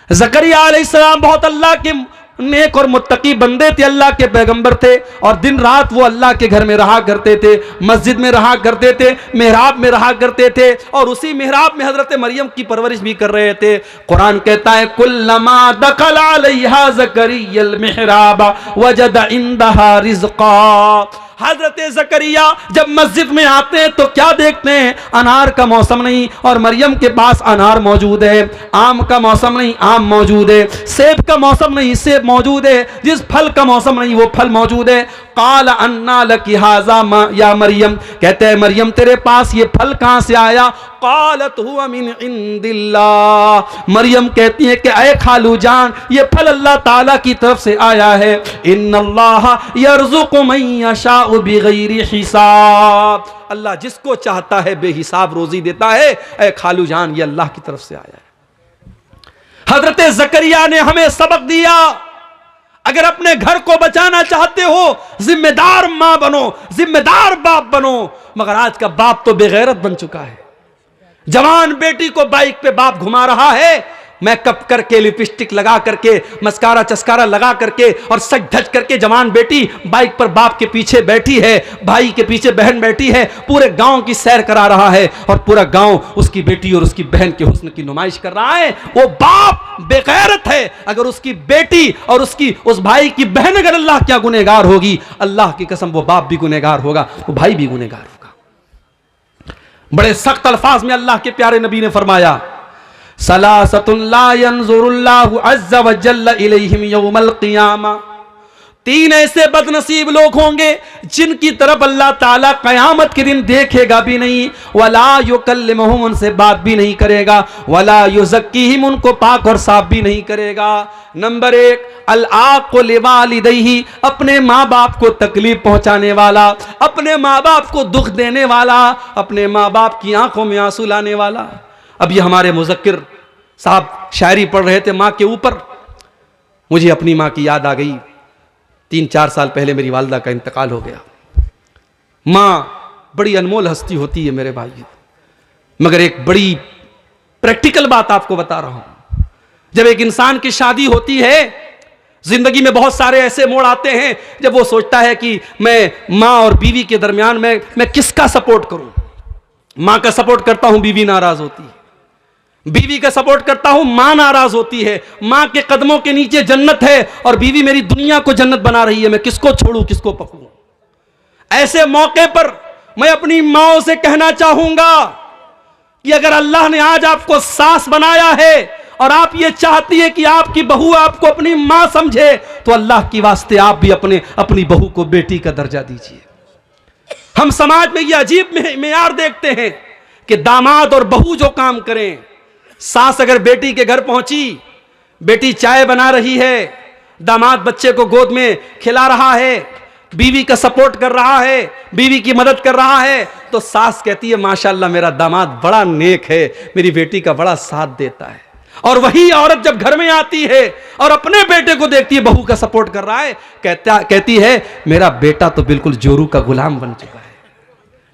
ज़करिया अलैहिस्सलाम बहुत अल्लाह के नेक और मुत्तकी बंदे थे, अल्लाह के पैगंबर थे, और दिन रात वो अल्लाह के घर में रहा करते थे, मस्जिद में रहा करते थे, मेहराब में रहा करते थे, और उसी मेहराब में हजरत मरियम की परवरिश भी कर रहे थे। कुरान कहता है कुल्लमा दखल अलैहा ज़करियल मेहराब वजद इंदहा रिज़्क़ा। हजरत ज़करिया जब मस्जिद में आते हैं तो क्या देखते हैं, अनार का मौसम नहीं और मरियम के पास अनार मौजूद है, आम का मौसम नहीं आम मौजूद है, सेब का मौसम नहीं सेब मौजूद है, जिस फल का मौसम नहीं वो फल मौजूद है। काल अन्ना लकी हाज़ा या मरियम, कहते हैं मरियम तेरे पास ये फल कहां से आया। कालत हुआ मिन इंदिल्लाह, मरियम कहती है कि ऐ खालू जान ये फल अल्लाह ताला की तरफ से आया है। इन्नल्लाह यर्ज़ुक़ु मन यशाउ बिग़ैरि हिसाब, अल्लाह जिसको चाहता है बेहिसाब रोजी देता है। ऐ खालू जान ये अल्लाह की तरफ से आया है। हजरत ज़करिया ने हमें सबक दिया, अगर अपने घर को बचाना चाहते हो जिम्मेदार मां बनो, जिम्मेदार बाप बनो। मगर आज का बाप तो बेगैरत बन चुका है। जवान बेटी को बाइक पे बाप घुमा रहा है, मेकअप करके, लिपस्टिक लगा करके, मस्कारा चस्कारा लगा करके और सज धज करके जवान बेटी बाइक पर बाप के पीछे बैठी है, भाई के पीछे बहन बैठी है, पूरे गांव की सैर करा रहा है और पूरा गांव उसकी बेटी और उसकी बहन के हुस्न की नुमाइश कर रहा है। वो बाप बेगैरत है। अगर उसकी बेटी और उस भाई की बहन अगर अल्लाह क्या गुनहगार होगी, अल्लाह की कसम वो बाप भी गुनहगार होगा, वो भाई भी गुनहगार होगा। बड़े सख्त अल्फाज में अल्लाह के प्यारे नबी ने फरमाया सलासतुन ला यंजुरुल्लाहु अज़्ज़ व जल्ल इलैहिम यौमल क़ियामा। 3 ऐसे बदनसीब लोग होंगे जिनकी तरफ अल्लाह ताला कयामत के दिन देखेगा भी नहीं, वला युकल्लिमुहुम, उनसे बात भी नहीं करेगा, वला युज़क्कीहिम, उनको पाक और साफ भी नहीं करेगा। नंबर 1, अल आक़ु लिवालिदैहि, अपने माँ बाप को तकलीफ पहुंचाने वाला, अपने माँ बाप को दुख देने वाला, अपने माँ बाप की आंखों में आंसू लाने वाला। अब ये हमारे मुज़क्किर साहब शायरी पढ़ रहे थे माँ के ऊपर, मुझे अपनी माँ की याद आ गई। 3-4 साल पहले मेरी वालिदा का इंतकाल हो गया। माँ बड़ी अनमोल हस्ती होती है मेरे भाई, मगर एक बड़ी प्रैक्टिकल बात आपको बता रहा हूं। जब एक इंसान की शादी होती है, जिंदगी में बहुत सारे ऐसे मोड़ आते हैं जब वो सोचता है कि मैं माँ और बीवी के दरमियान मैं किसका सपोर्ट करूं। माँ का सपोर्ट करता हूं, बीवी नाराज होती है, बीवी का सपोर्ट करता हूं, मां नाराज होती है। मां के कदमों के नीचे जन्नत है और बीवी मेरी दुनिया को जन्नत बना रही है, मैं किसको छोड़ूं, किसको पकड़ूं। ऐसे मौके पर मैं अपनी माओ से कहना चाहूंगा कि अगर अल्लाह ने आज आपको सास बनाया है और आप ये चाहती है कि आपकी बहू आपको अपनी मां समझे, तो अल्लाह की वास्ते आप भी अपनी बहू को बेटी का दर्जा दीजिए। हम समाज में ये अजीब मेयार देखते हैं कि दामाद और बहू जो काम करें, सास अगर बेटी के घर पहुंची, बेटी चाय बना रही है, दामाद बच्चे को गोद में खिला रहा है, बीवी का सपोर्ट कर रहा है, बीवी की मदद कर रहा है, तो सास कहती है माशाल्लाह मेरा दामाद बड़ा नेक है, मेरी बेटी का बड़ा साथ देता है। और वही औरत जब घर में आती है और अपने बेटे को देखती है बहू का सपोर्ट कर रहा है, कहती है मेरा बेटा तो बिल्कुल जोरू का गुलाम बन चुका है।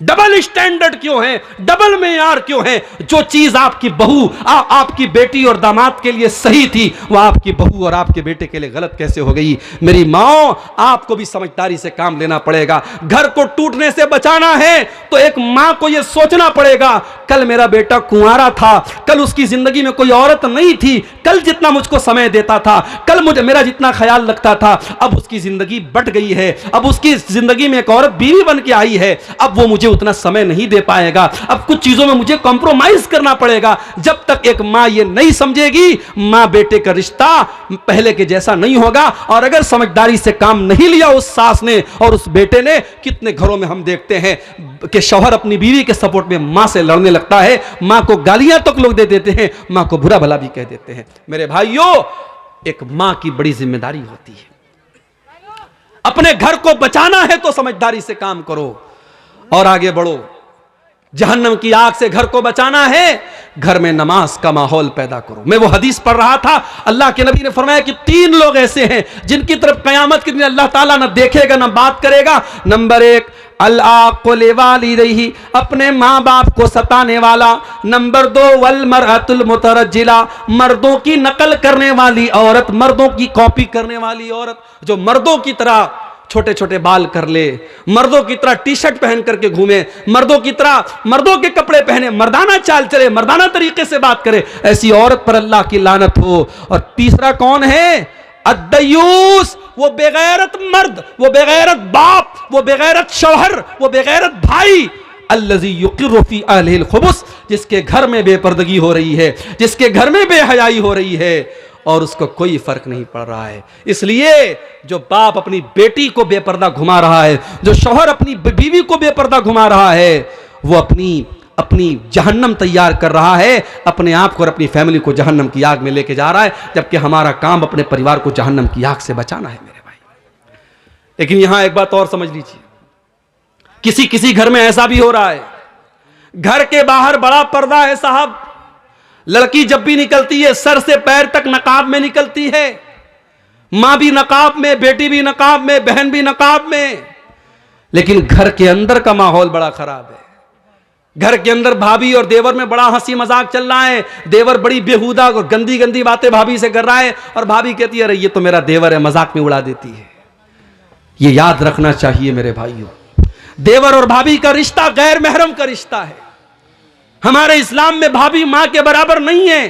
डबल स्टैंडर्ड क्यों है, डबल मेयार क्यों है? जो चीज आपकी बहू आपकी बेटी और दामाद के लिए सही थी, वह आपकी बहू और आपके बेटे के लिए गलत कैसे हो गई? मेरी माओ, आपको भी समझदारी से काम लेना पड़ेगा। घर को टूटने से बचाना है तो एक मां को यह सोचना पड़ेगा, कल मेरा बेटा कुंवारा था, कल उसकी जिंदगी में कोई औरत नहीं थी, कल जितना मुझको समय देता था, कल मुझे मेरा जितना ख्याल रखता था, अब उसकी जिंदगी बट गई है, अब उसकी जिंदगी में एक औरत बीवी बन के आई है, अब वो मुझे उतना समय नहीं दे पाएगा, अब कुछ चीजों में मुझे कॉम्प्रोमाइज करना पड़ेगा। जब तक एक मां ये नहीं समझेगी, मां बेटे का रिश्ता पहले के जैसा नहीं होगा। और अगर समझदारी से काम नहीं लिया उस सास ने और उस बेटे ने, कितने घरों में हम देखते हैं कि शौहर अपनी बीवी के सपोर्ट में मां से लड़ने लगता है, मां को गालियां तक लोग दे देते हैं, मां को बुरा भला भी कह देते हैं। मेरे भाइयों, एक मां की बड़ी जिम्मेदारी होती है। अपने घर को बचाना है तो समझदारी से काम करो और आगे बढ़ो। जहन्नम की आग से घर को बचाना है, घर में नमाज का माहौल पैदा करो। मैं वो हदीस पढ़ रहा था, अल्लाह के नबी ने फरमाया कि 3 लोग ऐसे हैं जिनकी तरफ कयामत के दिन अल्लाह ताला न देखेगा न बात करेगा। नंबर 1, अल-आक़ु लिवालिदैहि, अपने माँ बाप को सताने वाला। नंबर 2, वल मरअतुल मुतरज्जिला, मर्दों की नकल करने वाली औरत, मर्दों की कॉपी करने वाली औरत, जो मर्दों की तरह छोटे छोटे बाल कर ले, मर्दों की तरह टी शर्ट पहन करके घूमे, मर्दों की तरह मर्दों के कपड़े पहने, मर्दाना चाल चले, मर्दाना तरीके से बात करे, ऐसी औरत पर अल्लाह की लानत हो। और तीसरा कौन है? अद्दयूस, वो बेगैरत मर्द, वो बेगैरत बाप, वो बेगैरत शौहर, वो बेगैरत भाई, अल्लज़ी युक़िर्रु फ़ी अहलिहिल खुबुस, जिसके घर में बेपर्दगी हो रही है, जिसके घर में बेहयाई हो रही है और उसको कोई फर्क नहीं पड़ रहा है। इसलिए जो बाप अपनी बेटी को बेपर्दा घुमा रहा है, जो शौहर अपनी बीवी को बेपर्दा घुमा रहा है, वो अपनी जहन्नम तैयार कर रहा है, अपने आप को और अपनी फैमिली को जहन्नम की आग में लेके जा रहा है, जबकि हमारा काम अपने परिवार को जहन्नम की आग से बचाना है मेरे भाई। लेकिन यहां एक बात और समझ लीजिए, किसी घर में ऐसा भी हो रहा है, घर के बाहर बड़ा पर्दा है साहब, लड़की जब भी निकलती है सर से पैर तक नकाब में निकलती है, मां भी नकाब में, बेटी भी नकाब में, बहन भी नकाब में, लेकिन घर के अंदर का माहौल बड़ा खराब है। घर के अंदर भाभी और देवर में बड़ा हंसी मजाक चल रहा है, देवर बड़ी बेहुदा और गंदी गंदी बातें भाभी से कर रहा है और भाभी कहती है अरे ये तो मेरा देवर है, मजाक में उड़ा देती है। ये याद रखना चाहिए मेरे भाइयों, देवर और भाभी का रिश्ता गैर महरम का रिश्ता है। हमारे इस्लाम में भाभी मां के बराबर नहीं है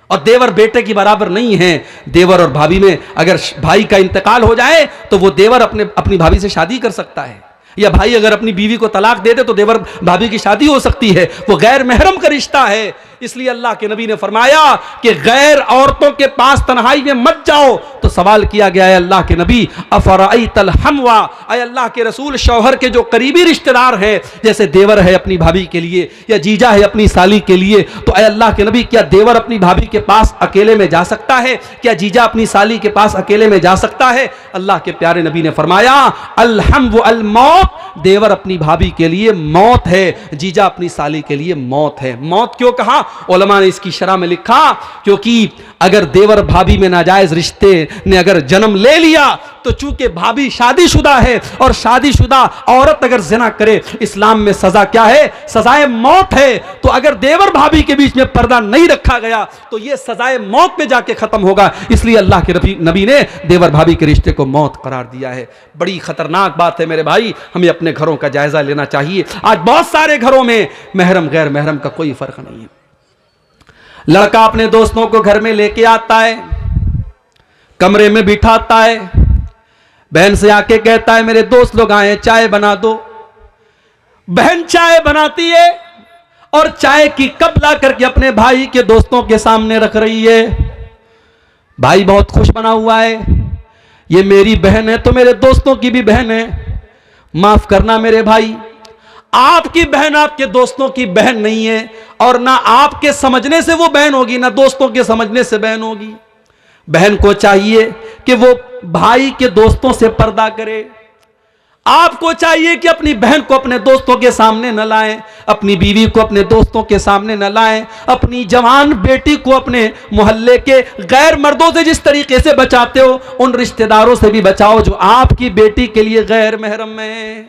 और देवर बेटे की बराबर नहीं है। देवर और भाभी में अगर भाई का इंतकाल हो जाए तो वो देवर अपनी भाभी से शादी कर सकता है, या भाई अगर अपनी बीवी को तलाक दे दे तो देवर भाभी की शादी हो सकती है। वो गैर महरम का रिश्ता है, इसलिए अल्लाह के नबी ने फरमाया कि गैर औरतों के पास तन्हाई में मत जाओ। तो सवाल किया गया है अल्लाह के नबी अफराइतल हमवा, अय अल्लाह के रसूल, शौहर के जो करीबी रिश्तेदार हैं, जैसे देवर है अपनी भाभी के लिए या जीजा है अपनी साली के लिए, तो अय अल्लाह के नबी क्या देवर अपनी भाभी के पास अकेले में जा सकता है? क्या जीजा अपनी साली के पास अकेले में जा सकता है? अल्लाह के प्यारे नबी ने फरमाया अल-हम व अल-मौत, देवर अपनी भाभी के लिए मौत है, जीजा अपनी साली के लिए मौत है। मौत क्यों कहा? उलमा ने इसकी शरह में लिखा क्योंकि अगर देवर भाभी में नाजायज रिश्ते ने अगर जन्म ले लिया तो चूंकि भाभी शादीशुदा है और शादीशुदा औरत अगर जिना करे, इस्लाम में सजा क्या है? सजाए मौत है। तो अगर देवर भाभी के बीच में पर्दा नहीं रखा गया तो यह सजाए मौत पे जाके खत्म होगा। इसलिए अल्लाह के नबी ने देवर भाभी के रिश्ते को मौत करार दिया है। बड़ी खतरनाक बात है मेरे भाई, हमें अपने घरों का जायजा लेना चाहिए। आज बहुत सारे घरों में महरम गैर महरम का कोई फर्क नहीं है। लड़का अपने दोस्तों को घर में लेके आता है, कमरे में बिठाता है, बहन से आके कहता है मेरे दोस्त लोग आए, चाय बना दो। बहन चाय बनाती है और चाय की कप ला करके अपने भाई के दोस्तों के सामने रख रही है। भाई बहुत खुश बना हुआ है, ये मेरी बहन है तो मेरे दोस्तों की भी बहन है, माफ करना मेरे भाई, आपकी बहन आपके दोस्तों की बहन नहीं है, और ना आपके समझने से वो बहन होगी ना दोस्तों के समझने से बहन होगी। बहन को चाहिए कि वो भाई के दोस्तों से पर्दा करे। आपको चाहिए कि अपनी बहन को अपने दोस्तों के सामने न लाएं, अपनी बीवी को अपने दोस्तों के सामने न लाएं, अपनी जवान बेटी को अपने मोहल्ले के गैर मर्दों से जिस तरीके से बचाते हो उन रिश्तेदारों से भी बचाओ जो आपकी बेटी के लिए गैर महरम है।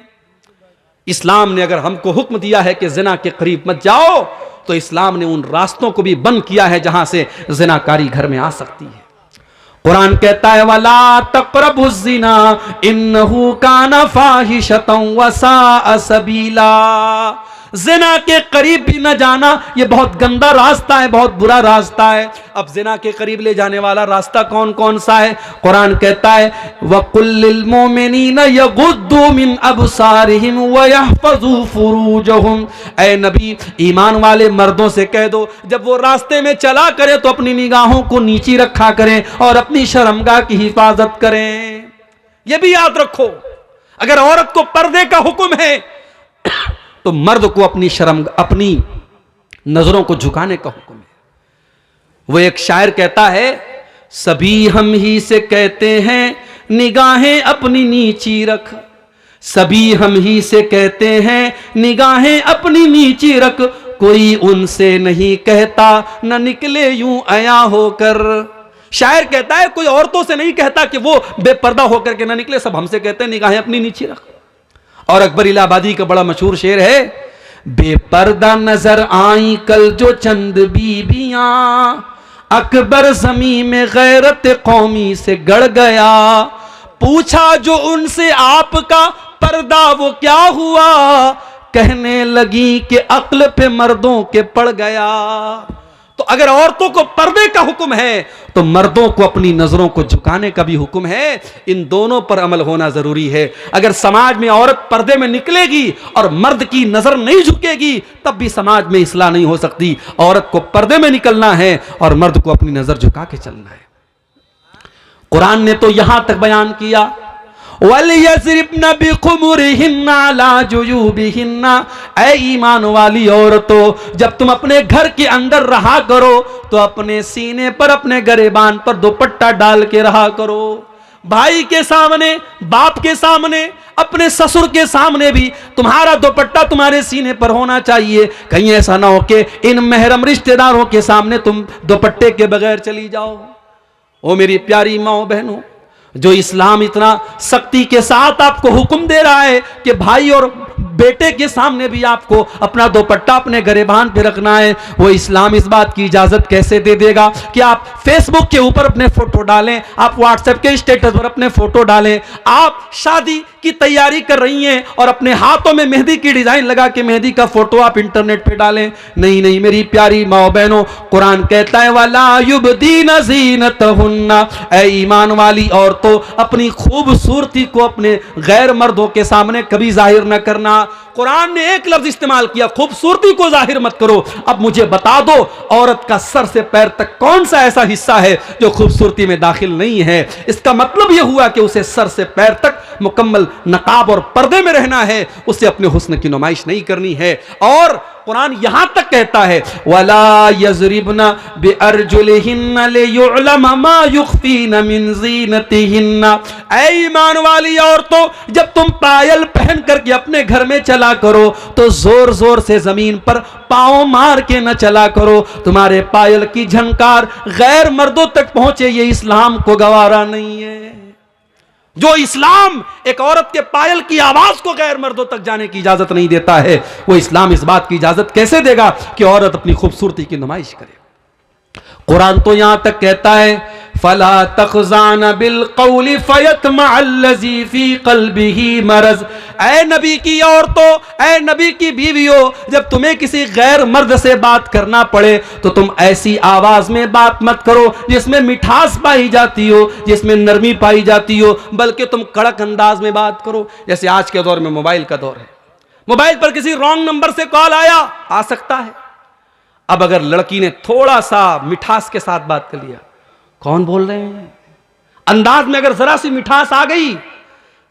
इस्लाम ने अगर हमको हुक्म दिया है कि जिना के करीब मत जाओ, तो इस्लाम ने उन रास्तों को भी बंद किया है जहां से जिनाकारी घर में आ सकती है। कुरान कहता है वला तक़रबुज़ ज़िना इन्नहु काना फ़ाहिशतन व साअ सबीला, जिना के करीब भी न जाना ये बहुत गंदा रास्ता है, बहुत बुरा रास्ता है। अब जिना के करीब ले जाने वाला रास्ता कौन कौन सा है? कुरान कहता है वक़ुल लिल मोमिनीना यग़ुद्दू मिन अबसारिहिम व यहफ़ज़ू फ़ुरूजहुम, ऐ नबी ईमान वाले मर्दों से कह दो जब वो रास्ते में चला करे तो अपनी निगाहों को नीची रखा करें और अपनी शर्मगाह की हिफाजत करें। ये भी याद रखो, अगर औरत को पर्दे का हुक्म है तो मर्द को अपनी नजरों को झुकाने का हुक्म है। वो एक शायर कहता है सभी हम ही से कहते हैं निगाहें अपनी नीची रख, सभी हम ही से कहते हैं निगाहें अपनी नीची रख, कोई उनसे नहीं कहता न निकले यूं अया होकर। शायर कहता है कोई औरतों से नहीं कहता कि वो बेपर्दा होकर के ना निकले, सब हमसे कहते हैं निगाहें अपनी नीची रख। और अकबर इलाहाबादी का बड़ा मशहूर शेर है बेपर्दा नजर आई कल जो चंद बीबियां, अकबर ज़मीं में गैरत कौमी से गड़ गया, पूछा जो उनसे आपका पर्दा वो क्या हुआ, कहने लगी कि अक्ल पे मर्दों के पड़ गया। तो अगर औरतों को पर्दे का हुक्म है तो मर्दों को अपनी नजरों को झुकाने का भी हुक्म है। इन दोनों पर अमल होना जरूरी है। अगर समाज में औरत पर्दे में निकलेगी और मर्द की नजर नहीं झुकेगी तब भी समाज में इस्लाह नहीं हो सकती। औरत को पर्दे में निकलना है और मर्द को अपनी नजर झुका के चलना है। कुरान ने तो यहां तक बयान किया वलियज़रिबना बिखुमुरिहिन्ना अला जुयूबिहिन्ना, ऐ ईमान वाली औरतों जब तुम अपने घर के अंदर रहा करो तो अपने सीने पर अपने गरेबान पर दुपट्टा डाल के रहा करो। भाई के सामने, बाप के सामने, अपने ससुर के सामने भी तुम्हारा दुपट्टा तुम्हारे सीने पर होना चाहिए। कहीं ऐसा ना हो कि इन महरम रिश्तेदारों के सामने तुम दुपट्टे के बगैर चली जाओ। ओ मेरी प्यारी माओ बहनों, जो इस्लाम इतना सख्ती के साथ आपको हुक्म दे रहा है कि भाई और बेटे के सामने भी आपको अपना दुपट्टा अपने गरेबान पे रखना है, वो इस्लाम इस बात की इजाजत कैसे दे देगा कि आप फेसबुक के ऊपर अपने फोटो डालें, आप व्हाट्सएप के स्टेटस पर अपने फोटो डालें, आप शादी की तैयारी कर रही हैं और अपने हाथों में मेहंदी की डिजाइन लगा के मेहंदी का फोटो आप इंटरनेट पे डालें। नहीं नहीं मेरी प्यारी माओ बहनों, कुरान कहता है वला युबदीना ज़ीनतहुन्ना, ऐ ईमान वाली औरतों अपनी खूबसूरती को अपने गैर मर्दों के सामने कभी जाहिर न करना। कुरान ने एक लफ्ज इस्तेमाल किया, खूबसूरती को जाहिर मत करो। अब मुझे बता दो, औरत का सर से पैर तक कौन सा ऐसा हिस्सा है जो खूबसूरती में दाखिल नहीं है? इसका मतलब यह हुआ कि उसे सर से पैर तक मुकम्मल नकाब और पर्दे में रहना है, उसे अपने हुस्न की नुमाइश नहीं करनी है। और कुरान यहां तक कहता है, वला यज़रिबना बिअरजुलिहिन्ना लियुअलम मा युख्फीना मिन ज़ीनतिहिन्ना। ऐ ईमान वाली औरतों, जब तुम पायल पहन करके अपने घर में चला करो तो जोर जोर से जमीन पर पांव मार के न चला करो। तुम्हारे पायल की झनकार गैर मर्दों तक पहुंचे, ये इस्लाम को गवारा नहीं है। जो इस्लाम एक औरत के पायल की आवाज को गैर मर्दों तक जाने की इजाजत नहीं देता है, वो इस्लाम इस बात की इजाजत कैसे देगा कि औरत अपनी खूबसूरती की नुमाइश करे? कुरान तो यहां तक कहता है, फला तखज़ान बिल क़ौलि फ़यत्मअल्लज़ी फ़ी क़ल्बिही मरज़। ऐ नबी की औरतों, ऐ नबी की बीवियों, जब तुम्हें किसी गैर मर्द से बात करना पड़े तो तुम ऐसी आवाज में बात मत करो जिसमें मिठास पाई जाती हो, जिसमें नरमी पाई जाती हो, बल्कि तुम कड़क अंदाज में बात करो। जैसे आज के दौर में मोबाइल का दौर है, मोबाइल पर किसी रॉन्ग नंबर से कॉल आ सकता है। अब अगर लड़की ने थोड़ा सा मिठास के साथ बात कर लिया, कौन बोल रहे हैं, अंदाज में अगर जरा सी मिठास आ गई,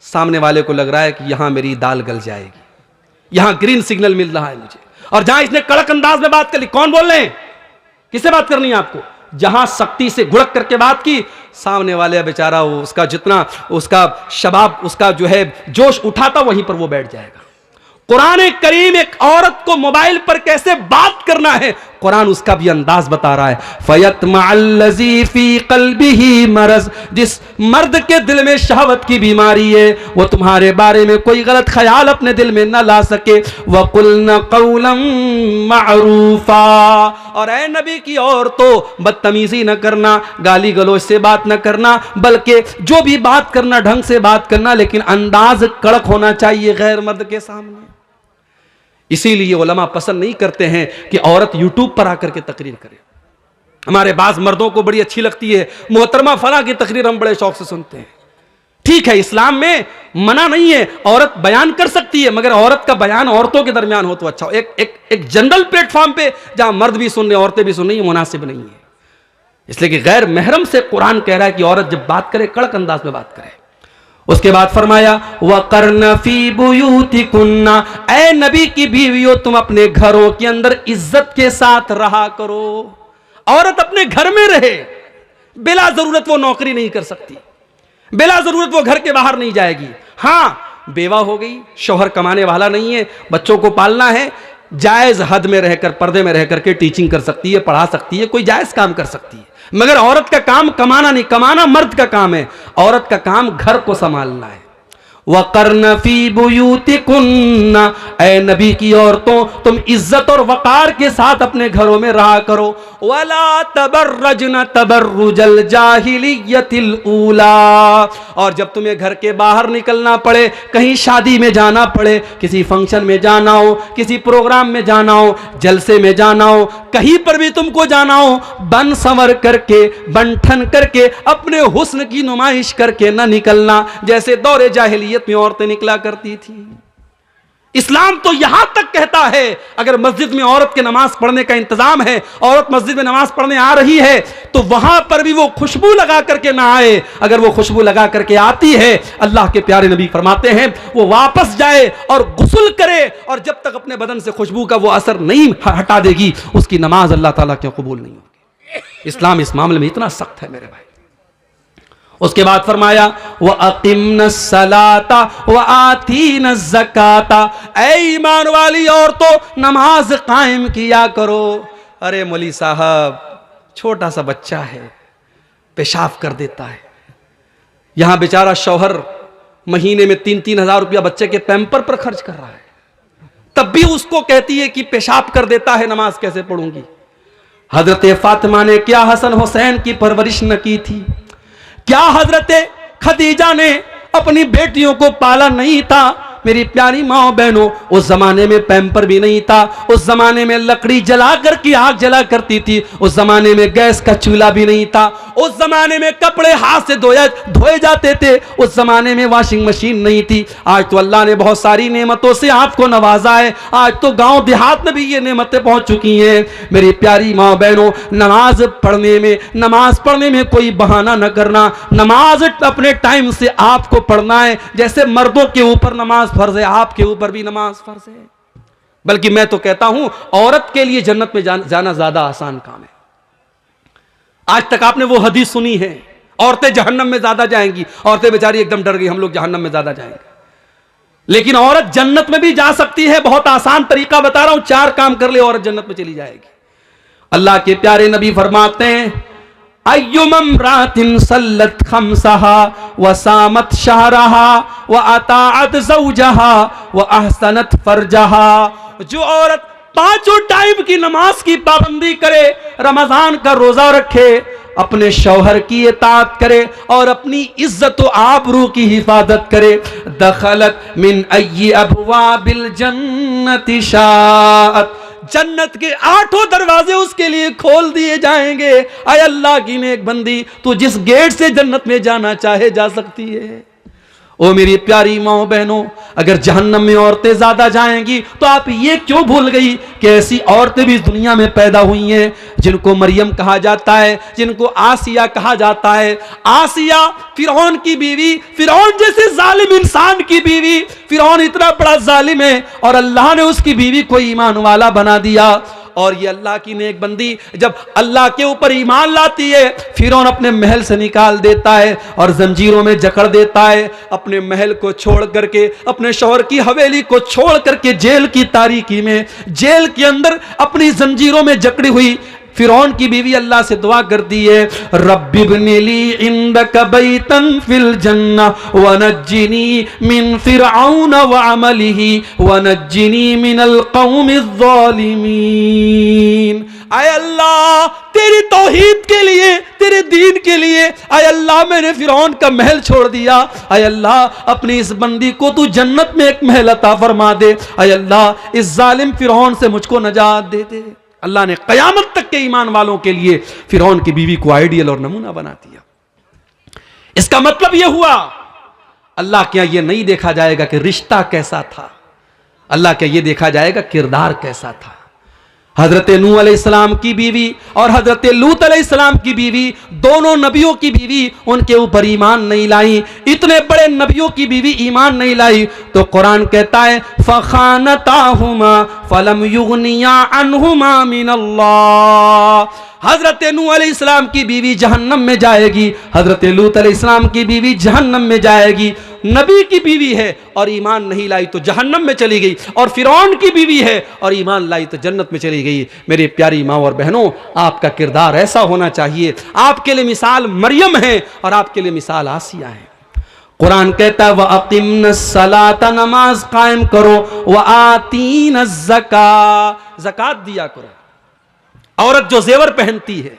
सामने वाले को लग रहा है कि यहां मेरी दाल गल जाएगी, यहां ग्रीन सिग्नल मिल रहा है मुझे। और जहां इसने कड़क अंदाज में बात कर ली, कौन बोल रहे हैं, किससे बात करनी है आपको? जहां सख्ती से घुड़क करके बात की, सामने वाले बेचारा उसका जितना उसका शबाब, उसका जो है जोश उठा था, वहीं पर वो बैठ जाएगा। कुरान करीम एक औरत को मोबाइल पर कैसे बात करना है, कुरान उसका भी अंदाज बता रहा है। फ़यत्मअल्लज़ी फ़ी क़ल्बिही मरज़, जिस मर्द के दिल में शहवत की बीमारी है, वो तुम्हारे बारे में कोई गलत ख्याल अपने दिल में न ला सके। वक़ुल्न क़ौलन मअरूफ़ा, और ऐ नबी की औरतों, बदतमीजी न करना, गाली गलौज से बात न करना, बल्कि जो भी बात करना ढंग से बात करना, लेकिन अंदाज कड़क होना चाहिए गैर मर्द के सामने। इसीलिए उलमा पसंद नहीं करते हैं कि औरत यूट्यूब पर आकर के तकरीर करे। हमारे बाज मर्दों को बड़ी अच्छी लगती है, मोहतरमा फला की तकरीर हम बड़े शौक से सुनते हैं। ठीक है, इस्लाम में मना नहीं है, औरत बयान कर सकती है, मगर औरत का बयान औरतों के दरमियान हो तो अच्छा हो। एक जनरल प्लेटफॉर्म पे जहां मर्द भी सुन रहे औरतें भी सुन रही, मुनासिब नहीं है। इसलिए कि गैर महरम से कुरान कह रहा है कि औरत जब बात करे कड़क अंदाज में बात करे। उसके बाद फरमाया, वक़र्न फ़ी बुयूतिकुन्ना, ऐ नबी की बीवियों, तुम अपने घरों के अंदर इज्जत के साथ रहा करो। औरत अपने घर में रहे, बिला जरूरत वो नौकरी नहीं कर सकती, बिला जरूरत वो घर के बाहर नहीं जाएगी। हां, बेवा हो गई, शौहर कमाने वाला नहीं है, बच्चों को पालना है, जायज हद में रहकर, पर्दे में रहकर के टीचिंग कर सकती है, पढ़ा सकती है, कोई जायज काम कर सकती है। मगर औरत का काम कमाना नहीं, कमाना मर्द का काम है, औरत का काम घर को संभालना है। वक़र्न फ़ी बुयूतिकुन्ना, ऐ नबी की औरतों, तुम इज्जत और वक़ार के साथ अपने घरों में रहा करो। वला तबर्रजन तबर्रुजल जाहिलियतिल ऊला, और जब तुम्हें घर के बाहर निकलना पड़े, कहीं शादी में जाना पड़े, किसी फंक्शन में जाना हो, किसी प्रोग्राम में जाना हो, जलसे में जाना हो, कहीं पर भी तुमको जाना हो, बन संवर करके, बंठन करके, अपने हुस्न की नुमाइश करके न निकलना जैसे दौरे जाहिलियत में औरतें निकला करती थी। इस्लाम तो यहां तक कहता है, अगर मस्जिद में औरत के नमाज पढ़ने का इंतजाम है, औरत मस्जिद में नमाज पढ़ने आ रही है, तो वहां पर भी वो खुशबू लगा करके ना आए। अगर वो खुशबू लगा करके आती है, अल्लाह के प्यारे नबी फरमाते हैं, वो वापस जाए और गुस्ल करे, और जब तक अपने बदन से खुशबू का वो असर नहीं हटा देगी, उसकी नमाज अल्लाह ताला क्यों कबूल नहीं होगी। इस्लाम इस मामले में इतना सख्त है मेरे भाई। उसके बाद फरमाया, व अक़िम्न सलाता व आतीन ज़काता, ऐ ईमान वाली औरतों, नमाज कायम किया करो। अरे मौली साहब, छोटा सा बच्चा है, पेशाब कर देता है, यहां बेचारा शौहर महीने में 3-3 हज़ार रुपया बच्चे के पैम्पर पर खर्च कर रहा है, तब भी उसको कहती है कि पेशाब कर देता है, नमाज कैसे पढ़ूंगी। हजरत फातिमा ने क्या हसन हुसैन की परवरिश न की थी, क्या हजरत खदीजा ने अपनी बेटियों को पाला नहीं था। मेरी प्यारी माँ बहनों, उस जमाने में पैम्पर भी नहीं था, उस जमाने में लकड़ी जला करके आग जला करती थी, उस जमाने में गैस का चूल्हा भी नहीं था, उस जमाने में कपड़े हाथ से धोए जाते थे, उस जमाने में वॉशिंग मशीन नहीं थी। आज तो अल्लाह ने बहुत सारी नेमतों से आपको नवाजा है, आज तो गांव देहात में भी ये नेमतें पहुंच चुकी हैं। मेरी प्यारी माँ बहनों, नमाज पढ़ने में कोई बहाना न करना। नमाज अपने टाइम से आपको पढ़ना है। जैसे मर्दों के ऊपर नमाज फर्ज है, आपके ऊपर भी नमाज फर्ज है। बल्कि मैं तो कहता हूं औरत के लिए जन्नत में जाना ज्यादा आसान काम है। आज तक आपने वो हदीस सुनी है, औरतें जहन्नम में ज्यादा जाएंगी। औरतें बेचारी एकदम डर गई, हम लोग जहन्नम में ज्यादा जाएंगे। लेकिन औरत जन्नत में भी जा सकती है। बहुत आसान तरीका बता रहा हूं, 4 काम कर ले औरत जन्नत में चली जाएगी। अल्लाह के प्यारे नबी फरमाते हैं, अय्युमम रातिन सल्लत खमसहा व सामत शहरहा व अताअत ज़ौजहा व अहसनत फरजहा। जो औरत 5 टाइम की नमाज की पाबंदी करे, रमजान का रोजा रखे, अपने शौहर की इताअत करे और अपनी इज्जत व आबरू की हिफाजत करे, दखलत मिन अय्यि अबवाबिल जन्नति शाअत, जन्नत के 8 दरवाजे उसके लिए खोल दिए जाएंगे। आय अल्लाह की नेक बंदी, तू जिस गेट से जन्नत में जाना चाहे जा सकती है। ओ मेरी प्यारी माँ बहनों, अगर जहन्नम में औरतें ज्यादा जाएंगी तो आप ये क्यों भूल गई कि ऐसी औरतें भी इस दुनिया में पैदा हुई हैं जिनको मरियम कहा जाता है, जिनको आसिया कहा जाता है। आसिया फिरौन की बीवी, फिरौन जैसे जालिम इंसान की बीवी। फिरौन इतना बड़ा जालिम है और अल्लाह ने उसकी बीवी को ईमान वाला बना दिया। और ये अल्लाह की नेक बंदी जब अल्लाह के ऊपर ईमान लाती है, फिरौन अपने महल से निकाल देता है और जंजीरों में जकड़ देता है। अपने महल को छोड़ करके, अपने शौहर की हवेली को छोड़ करके जेल की तारीकी में, जेल के अंदर अपनी जंजीरों में जकड़ी हुई फिरौन की बीवी अल्लाह से दुआ करती है, रब्बि इब्नि ली इंदक बैतन फिल जन्नह व नज्जिनी मिन फिरऔन व अमलिही व नज्जिनी मिनल कौमिज़ ज़ालिमीन। आय अल्लाह, तेरी तौहीद के लिए, तेरे दीन के लिए, आय अल्लाह मैंने फिरौन का महल छोड़ दिया। आय अल्लाह, अपनी इस बंदी को तू जन्नत में एक महल अता फरमा दे। आय अल्लाह, इस जालिम फिरौन से मुझको नजात दे दे। अल्लाह ने कयामत तक के ईमान वालों के लिए फिरौन की बीवी को आइडियल और नमूना बना दिया। इसका मतलब यह हुआ, अल्लाह के यहां यह नहीं देखा जाएगा कि रिश्ता कैसा था, अल्लाह के यह देखा जाएगा किरदार कैसा था। हजरत नूह अलैहिस्सलाम की बीवी और हजरत लूत अलैहिस्सलाम की बीवी, दोनों नबियों की बीवी उनके ऊपर ईमान नहीं लाई। इतने बड़े नबियों की बीवी ईमान नहीं लाई तो कुरान कहता है, फखानताहुमा फलम युगनिया अन्हुमा मिनल्लाह। हजरत नूह अलैहिस्सलाम की बीवी जहन्नम में जाएगी, हजरत लूत अलैहिस्सलाम की बीवी जहन्नम में जाएगी। नबी की बीवी है और ईमान नहीं लाई तो जहन्नम में चली गई, और फिरौन की बीवी है और ईमान लाई तो जन्नत में चली गई। मेरी प्यारी माँ और बहनों, आपका किरदार ऐसा होना चाहिए। आपके लिए मिसाल मरियम है और आपके लिए मिसाल आसिया है। कुरान कहता है, व अक़िम्नस सलाता, नमाज कायम करो, व आतीनज़ ज़का, ज़कात दिया करो। औरत जो जेवर पहनती है,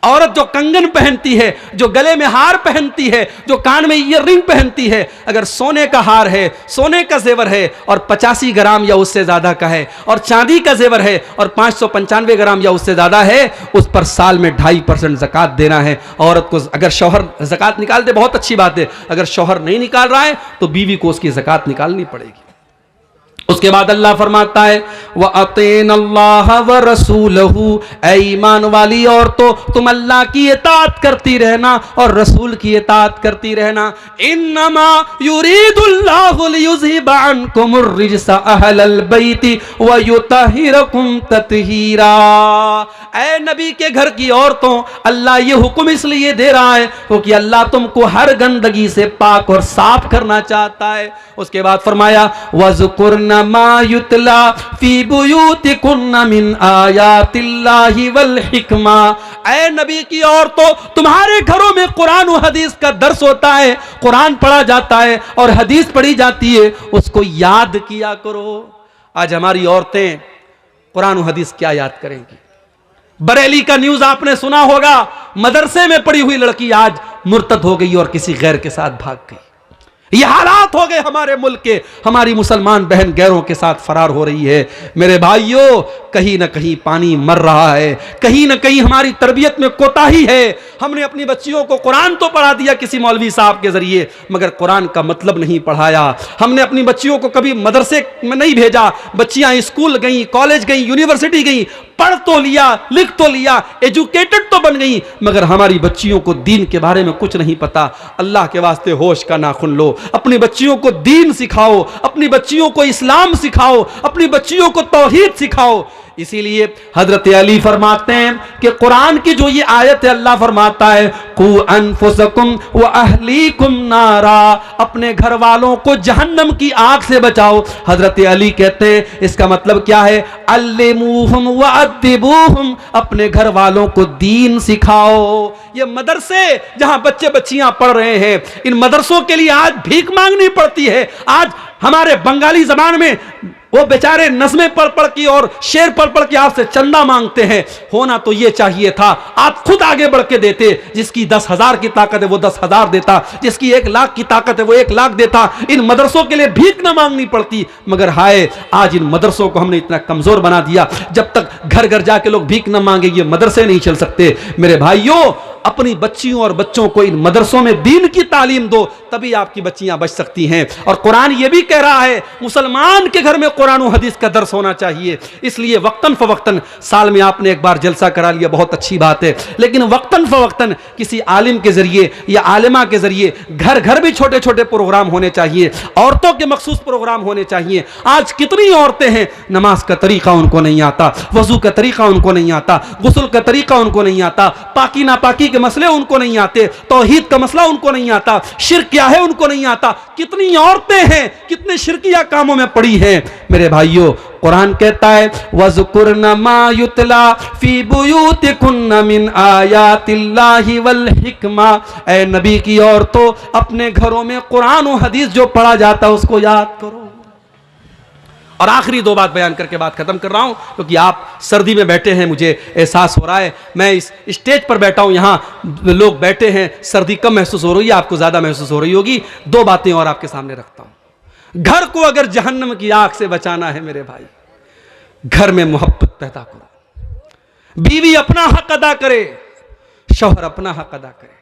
औरत जो कंगन पहनती है, जो गले में हार पहनती है, जो कान में ईयररिंग पहनती है, अगर सोने का हार है, सोने का जेवर है और 85 ग्राम या उससे ज्यादा का है, और चांदी का जेवर है और 595 ग्राम या उससे ज्यादा है, उस पर साल में 2.5% ज़कात देना है। औरत को अगर शौहर ज़कात निकाल दे बहुत अच्छी बात है, अगर शौहर नहीं निकाल रहा है तो बीवी को उसकी ज़कात निकालनी पड़ेगी। उसके बाद अल्लाह फरमाता है, व अतीन अल्लाह व रसूलहू, ऐ ईमान वाली औरतों तुम अल्लाह की इताअत करती रहना और रसूल की इताअत करती रहना। इन्नमा युरीदुल्लाहु लियुज़हिबा अन्कुमुर रिज्सा अहलल बैति व युतहिरकुम तत्हीरा। ऐ नबी के घर की औरतों, अल्लाह ये हुक्म इसलिए दे रहा है क्योंकि अल्लाह तुमको हर गंदगी से पाक और साफ करना चाहता है। उसके बाद फरमाया, वज़कुरना मा युतला फी बुयूतिकुन्ना मिन आयातिल्लाहि वल हिकमा। ऐ नबी की औरतों, तुम्हारे घरों में कुरान और हदीस का दर्स होता है, कुरान पढ़ा जाता है और हदीस पढ़ी जाती है, उसको याद किया करो। आज हमारी औरतें कुरान और हदीस क्या याद करेंगी? बरेली का न्यूज आपने सुना होगा, मदरसे में पढ़ी हुई लड़की आज मुर्तद हो गई और किसी गैर के साथ भाग गई। ये हालात हो गए हमारे मुल्क के। हमारी मुसलमान बहन गैरों के साथ फरार हो रही है। मेरे भाइयों, कहीं ना कहीं पानी मर रहा है, कहीं ना कहीं हमारी तरबियत में कोताही है। हमने अपनी बच्चियों को कुरान तो पढ़ा दिया किसी मौलवी साहब के जरिए, मगर कुरान का मतलब नहीं पढ़ाया। हमने अपनी बच्चियों को कभी मदरसे में नहीं भेजा। बच्चियां स्कूल गई, कॉलेज गई, यूनिवर्सिटी गई, पढ़ तो लिया, लिख तो लिया, एजुकेटेड तो बन गई, मगर हमारी बच्चियों को दीन के बारे में कुछ नहीं पता। अल्लाह के वास्ते होश का नाखून लो, अपनी बच्चियों को दीन सिखाओ, अपनी बच्चियों को इस्लाम सिखाओ, अपनी बच्चियों को तौहीद सिखाओ। इसीलिए हजरत अली फरमाते हैं कि कुरान की जो ये आयत है, अल्लाह फरमाता है कू अनफुसकुम व अहलीकुम नारा, अपने घर वालों को जहन्नम की आग से बचाओ। हजरत अली कहते हैं इसका मतलब क्या है, अल्लिमूहुम व अद्दिबूहुम, अपने घर वालों को दीन सिखाओ। ये मदरसे जहां बच्चे बच्चियां पढ़ रहे हैं, इन मदरसों के लिए आज भीख मांगनी पड़ती है। आज हमारे बंगाली जबान में वो बेचारे नज़में पढ़ पढ़ के और शेर पढ़ पढ़ के आपसे चंदा मांगते हैं। होना तो ये चाहिए था आप खुद आगे बढ़ के देते। जिसकी 10,000 की ताकत है वो 10,000 देता, जिसकी 1 लाख की ताकत है वो 1 लाख देता। इन मदरसों के लिए भीख ना मांगनी पड़ती। मगर हाय, आज इन मदरसों को हमने इतना कमजोर बना दिया। जब तक घर घर जाके लोग भीख ना मांगे, ये मदरसे नहीं चल सकते। मेरे भाइयों, अपनी बच्चियों और बच्चों को इन मदरसों में दीन की तालीम दो, तभी आपकी बच्चियां बच सकती हैं। और कुरान ये भी कह रहा है मुसलमान के घर में कुरान और हदीस का दर्स होना चाहिए। इसलिए वक्तन फवक्तन, साल में आपने एक बार जलसा करा लिया, बहुत अच्छी बात है, लेकिन वक्तन फवक्तन किसी आलिम के जरिए या आलिमा के जरिए घर घर भी छोटे छोटे प्रोग्राम होने चाहिए। औरतों के मखसूस प्रोग्राम होने चाहिए। आज कितनी औरतें हैं, नमाज का तरीका उनको नहीं आता, वजू का तरीका उनको नहीं आता, गुस्ल का तरीका उनको नहीं आता, पाकी नापाकी के मसले उनको नहीं आते, तौहीद का मसला उनको नहीं आता, शिर्क क्या है उनको नहीं आता। कितनी औरतें हैं, कितने शिरकिया कामों में पड़ी हैं। मेरे भाइयों, कुरान कहता है वज़कुरना मा युतला फी बुयूतिकुन्ना मिन आयातिल्लाहि वल हिकमा, ऐ नबी की औरतों, अपने घरों में कुरान और हदीस जो पढ़ा जाता है उसको याद करो। और आखिरी 2 बात बयान करके बात खत्म कर रहा हूं, क्योंकि आप सर्दी में बैठे हैं, मुझे एहसास हो रहा है। मैं इस स्टेज पर बैठा हूं, यहां लोग बैठे हैं, सर्दी कम महसूस हो रही है, आपको ज्यादा महसूस हो रही होगी। 2 बातें और आपके सामने रखता हूं। घर को अगर जहन्नम की आग से बचाना है मेरे भाई, घर में मोहब्बत पैदा करो। बीवी अपना हक अदा करे, शौहर अपना हक अदा करे।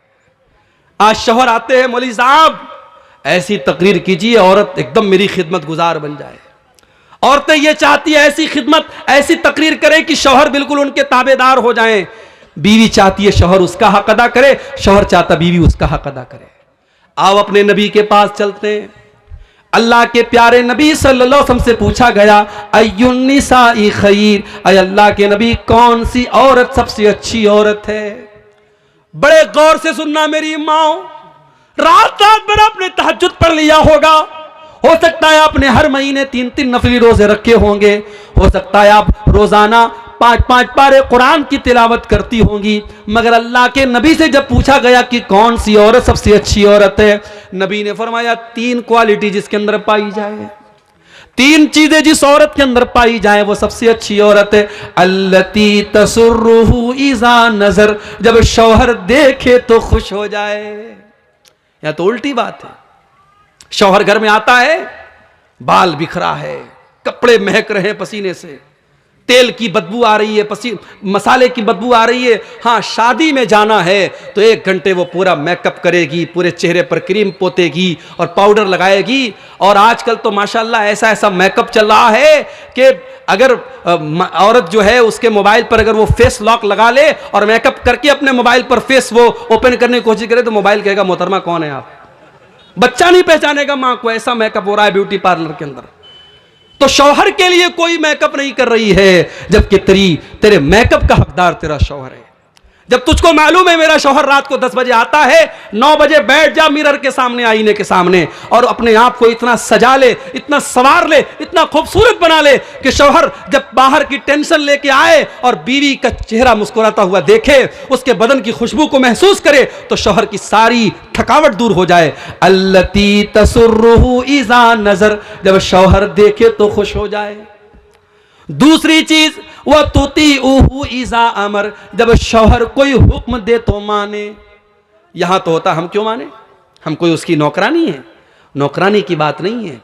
आज शौहर आते हैं, मौलवी साहब ऐसी तकरीर कीजिए औरत एकदम मेरी खिदमत गुजार बन जाए। औरतें ये चाहती है ऐसी खिदमत, ऐसी तकरीर करे कि शौहर बिल्कुल उनके ताबेदार हो जाएं। बीवी चाहती है शौहर उसका हक अदा करे, शौहर चाहता बीवी उसका हक अदा करे। आओ अपने नबी के पास चलते हैं। अल्लाह के प्यारे नबी सल्लल्लाहु अलैहि वसल्लम से पूछा गया अय्युन निसाई खैर, अय अल्लाह के नबी कौन सी औरत सबसे अच्छी औरत है। बड़े गौर से सुनना मेरी माओ, रात रात भर आपने तहज्जुद पढ़ लिया होगा, हो सकता है आपने हर महीने 3-3 नफली रोजे रखे होंगे, हो सकता है आप रोजाना 5-5 पारे कुरान की तिलावत करती होंगी, मगर अल्लाह के नबी से जब पूछा गया कि कौन सी औरत सबसे अच्छी औरत है, नबी ने फरमाया 3 क्वालिटी जिसके अंदर पाई जाए, 3 चीजें जिस औरत के अंदर पाई जाए वो सबसे अच्छी औरत है। अल्लती तसुर्रुहु इज़ा नजर, जब शौहर देखे तो खुश हो जाए। या तो उल्टी बात है, शौहर घर में आता है, बाल बिखरा है, कपड़े महक रहे हैं पसीने से, तेल की बदबू आ रही है, मसाले की बदबू आ रही है। हाँ, शादी में जाना है तो 1 घंटे वो पूरा मेकअप करेगी, पूरे चेहरे पर क्रीम पोतेगी और पाउडर लगाएगी। और आजकल तो माशाल्लाह ऐसा ऐसा मेकअप चल रहा है कि अगर औरत जो है उसके मोबाइल पर अगर वो फेस लॉक लगा ले और मेकअप करके अपने मोबाइल पर फेस वो ओपन करने की कोशिश करे तो मोबाइल कहेगा मोहतरमा कौन है आप। बच्चा नहीं पहचानेगा मां को, ऐसा मेकअप हो रहा है ब्यूटी पार्लर के अंदर। तो शौहर के लिए कोई मेकअप नहीं कर रही है, जबकि तेरे मेकअप का हकदार तेरा शौहर है। जब तुझको मालूम है मेरा शौहर रात को 10 बजे आता है, 9 बजे बैठ जा मिरर के सामने, आईने के सामने, और अपने आप को इतना सजा ले, इतना संवार ले, इतना खूबसूरत बना ले कि शौहर जब बाहर की टेंशन लेके आए और बीवी का चेहरा मुस्कुराता हुआ देखे, उसके बदन की खुशबू को महसूस करे, तो शौहर की सारी थकावट दूर हो जाए। अल्लती तसुर्रुहु इज़ा नजर, जब शौहर देखे तो खुश हो जाए। दूसरी चीज वह तुतीउहु इज़ा अमर, जब शौहर कोई हुक्म दे तो माने। यहां तो होता हम क्यों माने, हम कोई उसकी नौकरानी है। नौकरानी की बात नहीं है।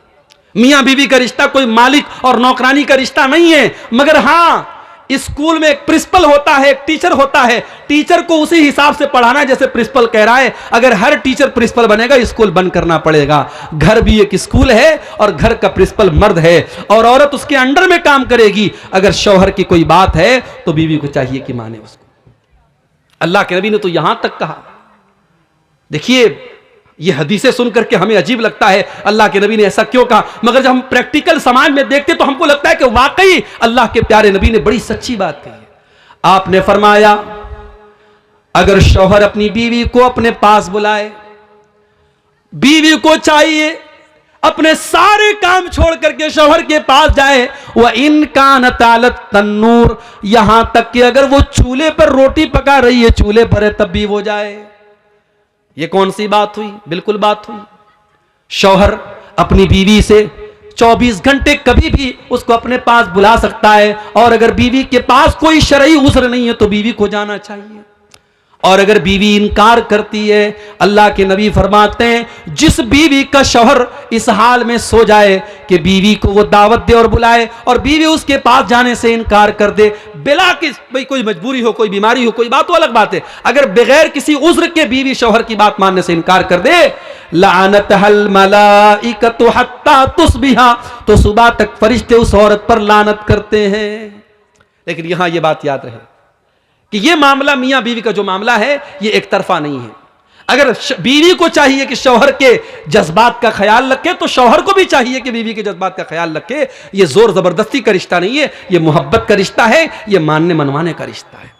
मियां बीवी का रिश्ता कोई मालिक और नौकरानी का रिश्ता नहीं है। मगर हां, स्कूल में एक प्रिंसिपल होता है, एक टीचर होता है। टीचर को उसी हिसाब से पढ़ाना है जैसे प्रिंसिपल कह रहा है। अगर हर टीचर प्रिंसिपल बनेगा, स्कूल बंद करना पड़ेगा। घर भी एक स्कूल है और घर का प्रिंसिपल मर्द है और औरत उसके अंडर में काम करेगी। अगर शौहर की कोई बात है तो बीवी को चाहिए कि माने उसको। अल्लाह के नबी ने तो यहां तक कहा, देखिए ये हदीसें सुनकर के हमें अजीब लगता है, अल्लाह के नबी ने ऐसा क्यों कहा। मगर जब हम प्रैक्टिकल समाज में देखते तो हमको लगता है कि वाकई अल्लाह के प्यारे नबी ने बड़ी सच्ची बात कही है। आपने फरमाया, अगर शौहर अपनी बीवी को अपने पास बुलाए, बीवी को चाहिए अपने सारे काम छोड़ करके शौहर के पास जाए। वह इनकान तालत तन्नूर, यहां तक कि अगर वो चूल्हे पर रोटी पका रही है, चूल्हे पर है, तब भी वो जाए। ये कौन सी बात हुई? बिल्कुल बात हुई। शौहर अपनी बीवी से 24 घंटे कभी भी उसको अपने पास बुला सकता है और अगर बीवी के पास कोई शरई उज़्र नहीं है तो बीवी को जाना चाहिए। और अगर बीवी इनकार करती है, अल्लाह के नबी फरमाते हैं, जिस बीवी का शौहर इस हाल में सो जाए कि बीवी को वो दावत दे और बुलाए और बीवी उसके पास जाने से इनकार कर दे, बिला कि भाई कोई मजबूरी हो, कोई बीमारी हो, कोई बात तो अलग बात है। अगर बगैर किसी उज़्र के बीवी शौहर की बात मानने से इनकार कर दे, लानतहल मलाइकतु हत्ता तुस्बिहा, तो सुबह तक फरिश्ते उस औरत पर लानत करते हैं। लेकिन यहां यह बात याद रहे कि यह मामला मियां बीवी का जो मामला है यह एक तरफा नहीं है। अगर बीवी को चाहिए कि शौहर के जज्बात का ख्याल रखे तो शौहर को भी चाहिए कि बीवी के जज्बात का ख्याल रखे। यह जोर जबरदस्ती का रिश्ता नहीं है, यह मोहब्बत का रिश्ता है, यह मानने मनवाने का रिश्ता है।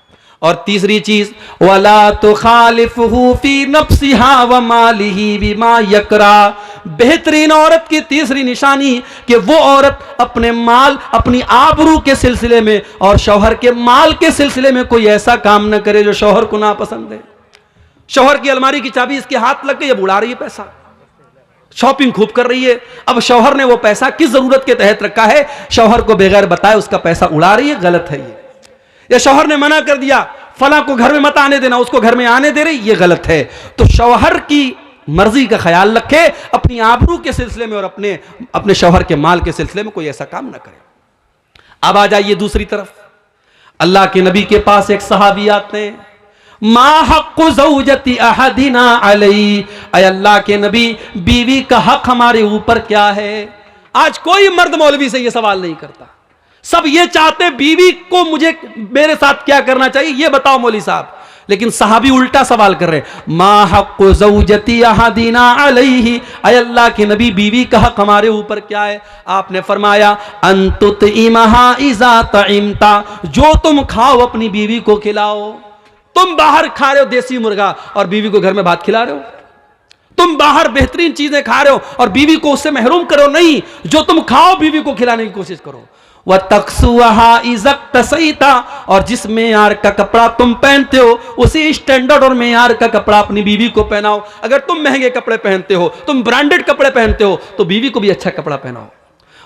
और तीसरी चीज, वला तुखालिफहु फी नफ्सिहा व मालिही बिमा यकरा, बेहतरीन औरत की तीसरी निशानी कि वो औरत अपने माल, अपनी आबरू के सिलसिले में और शौहर के माल के सिलसिले में कोई ऐसा काम न करे जो शौहर को नापसंद है। शौहर की अलमारी की चाबी इसके हाथ लग गई, अब उड़ा रही है पैसा, शॉपिंग खूब कर रही है। अब शौहर ने वो पैसा किस जरूरत के तहत रखा है, शौहर को बगैर बताए उसका पैसा उड़ा रही है, गलत है ये। या शौहर ने मना कर दिया, फला को घर में मत आने देना, उसको घर में आने दे रही, ये गलत है। तो शौहर की मर्जी का ख्याल रखे अपनी आबरू के सिलसिले में और अपने शौहर के माल के सिलसिले में कोई ऐसा काम ना करे। अब आ जाइए दूसरी तरफ, अल्लाह के नबी के पास एक सहाबी आते हैं, मा हक़्क़ु ज़ौजति अहदिना अलैहि, ऐ अल्लाह के नबी बीवी का हक हमारे ऊपर क्या है। आज कोई मर्द मौलवी से यह सवाल नहीं करता, सब ये चाहते बीवी को मेरे साथ क्या करना चाहिए ये बताओ मौलवी साहब। लेकिन सहाबी उल्टा सवाल कर रहे हैं, मा हक़्क़ु ज़ौजति अहदिना अलैहि, ऐ अल्लाह के नबी बीवी का हक हमारे ऊपर क्या है। आपने फरमाया, अन तुतइमहा इज़ा तइमता, जो तुम खाओ अपनी बीवी को खिलाओ। तुम बाहर खा रहे हो देसी मुर्गा और बीवी को घर में भात खिला रहे हो, तुम बाहर बेहतरीन चीजें खा रहे हो और बीवी को उससे महरूम करो नहीं, जो तुम खाओ बीवी को खिलाने की कोशिश करो। वह तकसुहा इज़क्तसैता, और जिस मेयार का कपड़ा तुम पहनते हो उसी स्टैंडर्ड और मेयार का कपड़ा अपनी बीवी को पहनाओ। अगर तुम महंगे कपड़े पहनते हो, तुम ब्रांडेड कपड़े पहनते हो, तो बीवी को भी अच्छा कपड़ा पहनाओ।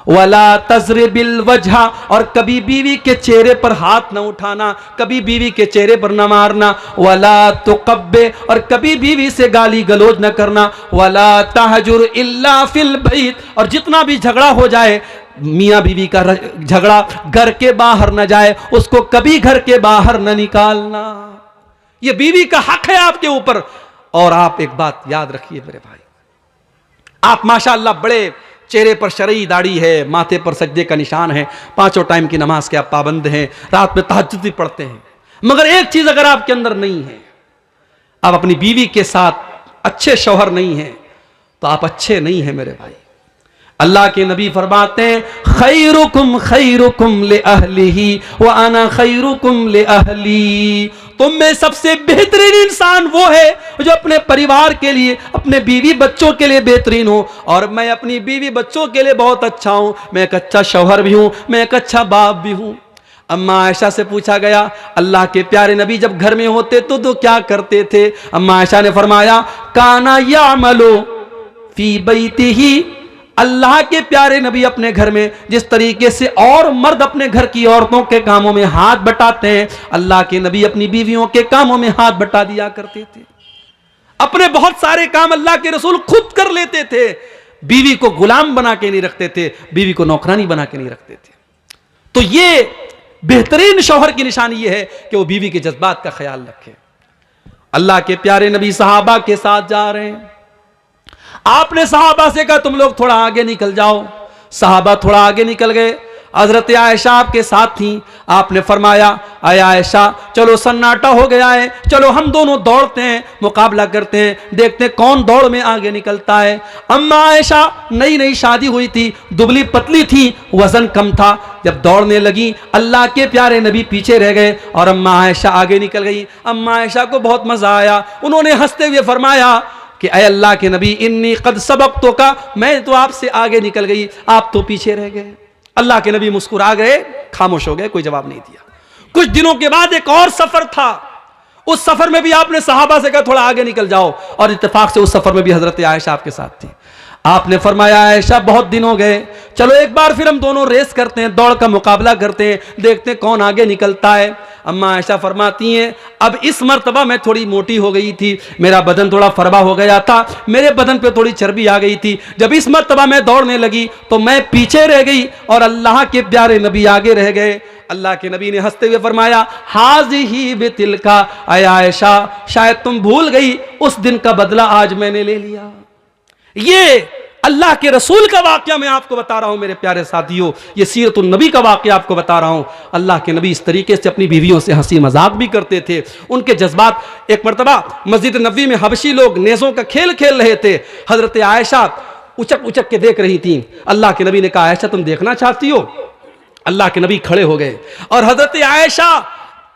वला तज़रिबिल वजहा, और कभी बीवी के चेहरे पर हाथ न उठाना, कभी बीवी के चेहरे पर न मारना। वला तुक़ब्बे, और कभी बीवी से गाली गलौज न करना। वला तहजुर इल्ला फिल बैत, और जितना भी झगड़ा हो जाए, मियाँ बीवी का झगड़ा घर के बाहर न जाए, उसको कभी घर के बाहर न निकालना। यह बीवी का हक है आपके ऊपर। और आप एक बात याद रखिए मेरे भाई, आप माशाअल्लाह बड़े चेहरे पर शरई दाढ़ी है, माथे पर सजदे का निशान है, 5 टाइम की नमाज के आप पाबंद हैं, रात में तहज्जुद भी पढ़ते हैं, मगर एक चीज अगर आपके अंदर नहीं है, आप अपनी बीवी के साथ अच्छे शौहर नहीं हैं, तो आप अच्छे नहीं हैं मेरे भाई। अल्लाह के नबी फरमाते हैं, खैरुकुम ले अहलिही व अना खैरुकुम ले अहली, तुम में सबसे बेहतरीन इंसान वो है जो अपने परिवार के लिए, अपने बीवी बच्चों के लिए बेहतरीन हो, और मैं अपनी बीवी बच्चों के लिए बहुत अच्छा हूं। मैं एक अच्छा शौहर भी हूं, मैं एक अच्छा बाप भी हूं। अम्मा आयशा से पूछा गया, अल्लाह के प्यारे नबी जब घर में होते तो क्या करते थे। अम्मा आयशा ने फरमाया, काना यामलो फी बैतिही, अल्लाह के प्यारे नबी अपने घर में जिस तरीके से और मर्द अपने घर की औरतों के कामों में हाथ बटाते हैं, अल्लाह के नबी अपनी बीवियों के कामों में हाथ बटा दिया करते थे। अपने बहुत सारे काम अल्लाह के रसूल खुद कर लेते थे, बीवी को गुलाम बना के नहीं रखते थे, बीवी को नौकरानी बना के नहीं रखते थे। तो ये बेहतरीन शौहर की निशानी ये है कि वो बीवी के जज्बात का ख्याल रखे। अल्लाह के प्यारे नबी सहाबा के साथ जा रहे हैं, आपने सहाबा से कहा तुम लोग थोड़ा आगे निकल जाओ। सहाबा थोड़ा आगे निकल गए, हजरत आयशा आपके साथ थी। आपने फरमाया आय आयशा चलो सन्नाटा हो गया है, चलो हम दोनों दौड़ते हैं, मुकाबला करते हैं, देखते हैं कौन दौड़ में आगे निकलता है। अम्मा आयशा नई नई शादी हुई थी, दुबली पतली थी, वजन कम था। जब दौड़ने लगी अल्लाह के प्यारे नबी पीछे रह गए और अम्मा आयशा आगे निकल गई। अम्मा आयशा को बहुत मजा आया, उन्होंने हंसते हुए फरमाया कि अय अल्लाह के नबी इन्नी कद सबक़्तु का, मैं तो आपसे आगे निकल गई, आप तो पीछे रह गए। अल्लाह के नबी मुस्कुरा गए, खामोश हो गए, कोई जवाब नहीं दिया। कुछ दिनों के बाद एक और सफर था, उस सफर में भी आपने सहाबा से कहा थोड़ा आगे निकल जाओ, और इत्तेफाक से उस सफर में भी हजरत आयशा आपके साथ थी। आपने फरमाया आयशा बहुत दिन हो गए, चलो एक बार फिर हम दोनों रेस करते हैं, दौड़ का मुकाबला करते हैं, देखते हैं कौन आगे निकलता है। अम्मा आयशा फरमाती हैं अब इस मर्तबा मैं थोड़ी मोटी हो गई थी, मेरा बदन थोड़ा फरबा हो गया था, मेरे बदन पे थोड़ी चर्बी आ गई थी। जब इस मर्तबा मैं दौड़ने लगी तो मैं पीछे रह गई और अल्लाह के प्यारे नबी आगे रह गए। अल्लाह के नबी ने हंसते हुए फरमाया हाज़िही बितिल का, अय आयशा शायद तुम भूल गई, उस दिन का बदला आज मैंने ले लिया। ये अल्लाह के रसूल का वाकया मैं आपको बता रहा हूं मेरे प्यारे साथियों, ये सीरतुन नबी का वाकया आपको बता रहा हूं। अल्लाह के नबी इस तरीके से अपनी बीवियों से हंसी मजाक भी करते थे, उनके जज्बात। एक मरतबा मस्जिद नबी में हबशी लोग नेज़ों का खेल खेल रहे थे, हजरत आयशा उचक उचक के देख रही थी। अल्लाह के नबी ने कहा आयशा तुम देखना चाहती हो? अल्लाह के नबी खड़े हो गए और हजरत आयशा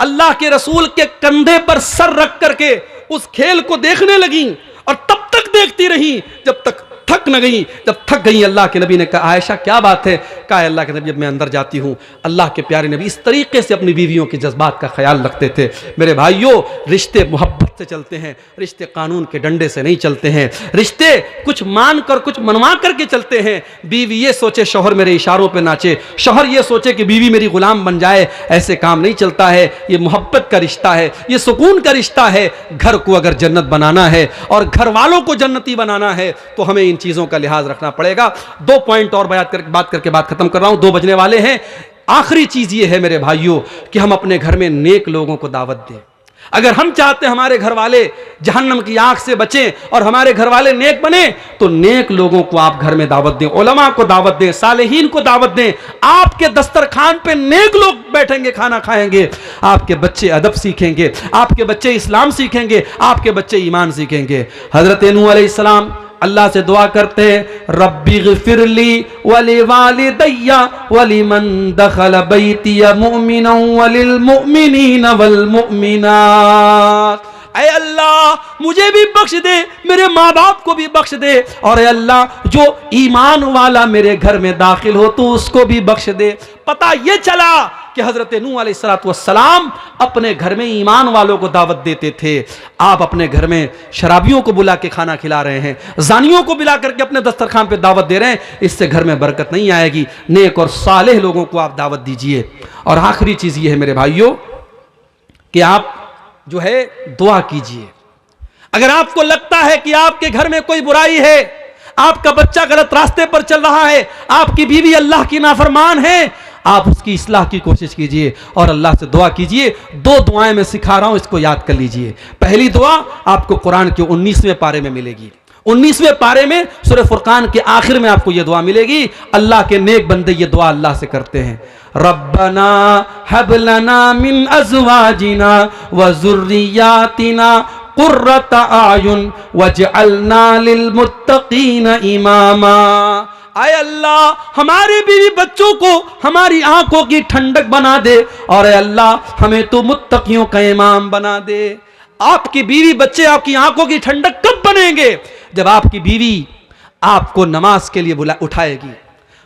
अल्लाह के रसूल के कंधे पर सर रख करके उस खेल को देखने लगी और तब तक देखती रही जब तक थक न गई। जब थक गई अल्लाह के नबी ने कहा आयशा क्या बात है? कहा अल्लाह के नबी जब मैं अंदर जाती हूँ, अल्लाह के प्यारे नबी इस तरीके से अपनी बीवियों के जज्बात का ख्याल रखते थे। मेरे भाइयों, रिश्ते मोहब्बत से चलते हैं, रिश्ते कानून के डंडे से नहीं चलते हैं, रिश्ते कुछ मान कर कुछ मनवा करके चलते हैं। बीवी ये सोचे शौहर मेरे इशारों पर नाचे, शौहर ये सोचे कि बीवी मेरी गुलाम बन जाए, ऐसे काम नहीं चलता है। ये मोहब्बत का रिश्ता है, ये सुकून का रिश्ता है। घर को अगर जन्नत बनाना है और घर वालों को जन्नती बनाना है तो हमें इन चीजों का लिहाज रखना पड़ेगा। 2 पॉइंट और बात करके बात खत्म कर रहा हूं, 2 बजने वाले हैं। आखिरी चीज ये है मेरे भाइयों कि हम अपने घर में नेक लोगों को दावत दें। अगर हम चाहते हैं हमारे घर वाले जहन्नम की आंख से बचें और हमारे घर वाले नेक बने, तो नेक लोगों को आप घर में दावत दें, उलमा को दावत दें, सालेहीन को दावत दें। आपके दस्तरखान पे नेक लोग बैठेंगे, खाना खाएंगे, आपके बच्चे अदब सीखेंगे, आपके बच्चे इस्लाम सीखेंगे, आपके बच्चे ईमान सीखेंगे। हजरत नूह अलैहिस्सलाम अल्लाह से दुआ करते हैं रब्बी ग़िफ़िरली वली वालिदैया वलिमन दखल बैतिया मुमिनन वलिल मुमिनीना वल मुमिनात। ऐ अल्लाह मुझे भी बख्श दे, मेरे माँ बाप को भी बख्श दे, और ऐ अल्लाह जो ईमान वाला मेरे घर में दाखिल हो तो उसको भी बख्श दे। पता ये चला कि हजरत नूह अलैहिस्सलाम अपने घर में ईमान वालों को दावत देते थे। आप अपने घर में शराबियों को बुला के खाना खिला रहे हैं, जानियों को बुला करके अपने दस्तरखान पे दावत दे रहे हैं, इससे घर में बरकत नहीं आएगी। नेक और सालेह लोगों को आप दावत दीजिए। और आखिरी चीज ये है मेरे भाइयों कि आप जो है दुआ कीजिए। अगर आपको लगता है कि आपके घर में कोई बुराई है, आपका बच्चा गलत रास्ते पर चल रहा है, आपकी बीवी अल्लाह की नाफरमान है, आप उसकी इस्लाह की कोशिश कीजिए और अल्लाह से दुआ कीजिए। 2 दुआएं मैं सिखा रहा हूं, इसको याद कर लीजिए। पहली दुआ आपको कुरान के 19वें पारे में मिलेगी। 19वें पारे में सूरह फुरकान के आखिर में आपको यह दुआ मिलेगी। अल्लाह के नेक बंदे ये दुआ अल्लाह से करते हैं, रब्बना हब लना मिन अज़वाजिना व ज़ुर्रियातिना कुर्रत आयुन वजअलना लिल मुत्तकीना इमामा। आए अल्लाह हमारे बीवी बच्चों को हमारी आंखों की ठंडक बना दे, और अल्लाह हमें तो मुत्तकियों का इमाम बना दे। आपकी बीवी बच्चे आपकी आंखों की ठंडक कब बनेंगे? जब आपकी बीवी आपको नमाज के लिए उठाएगी।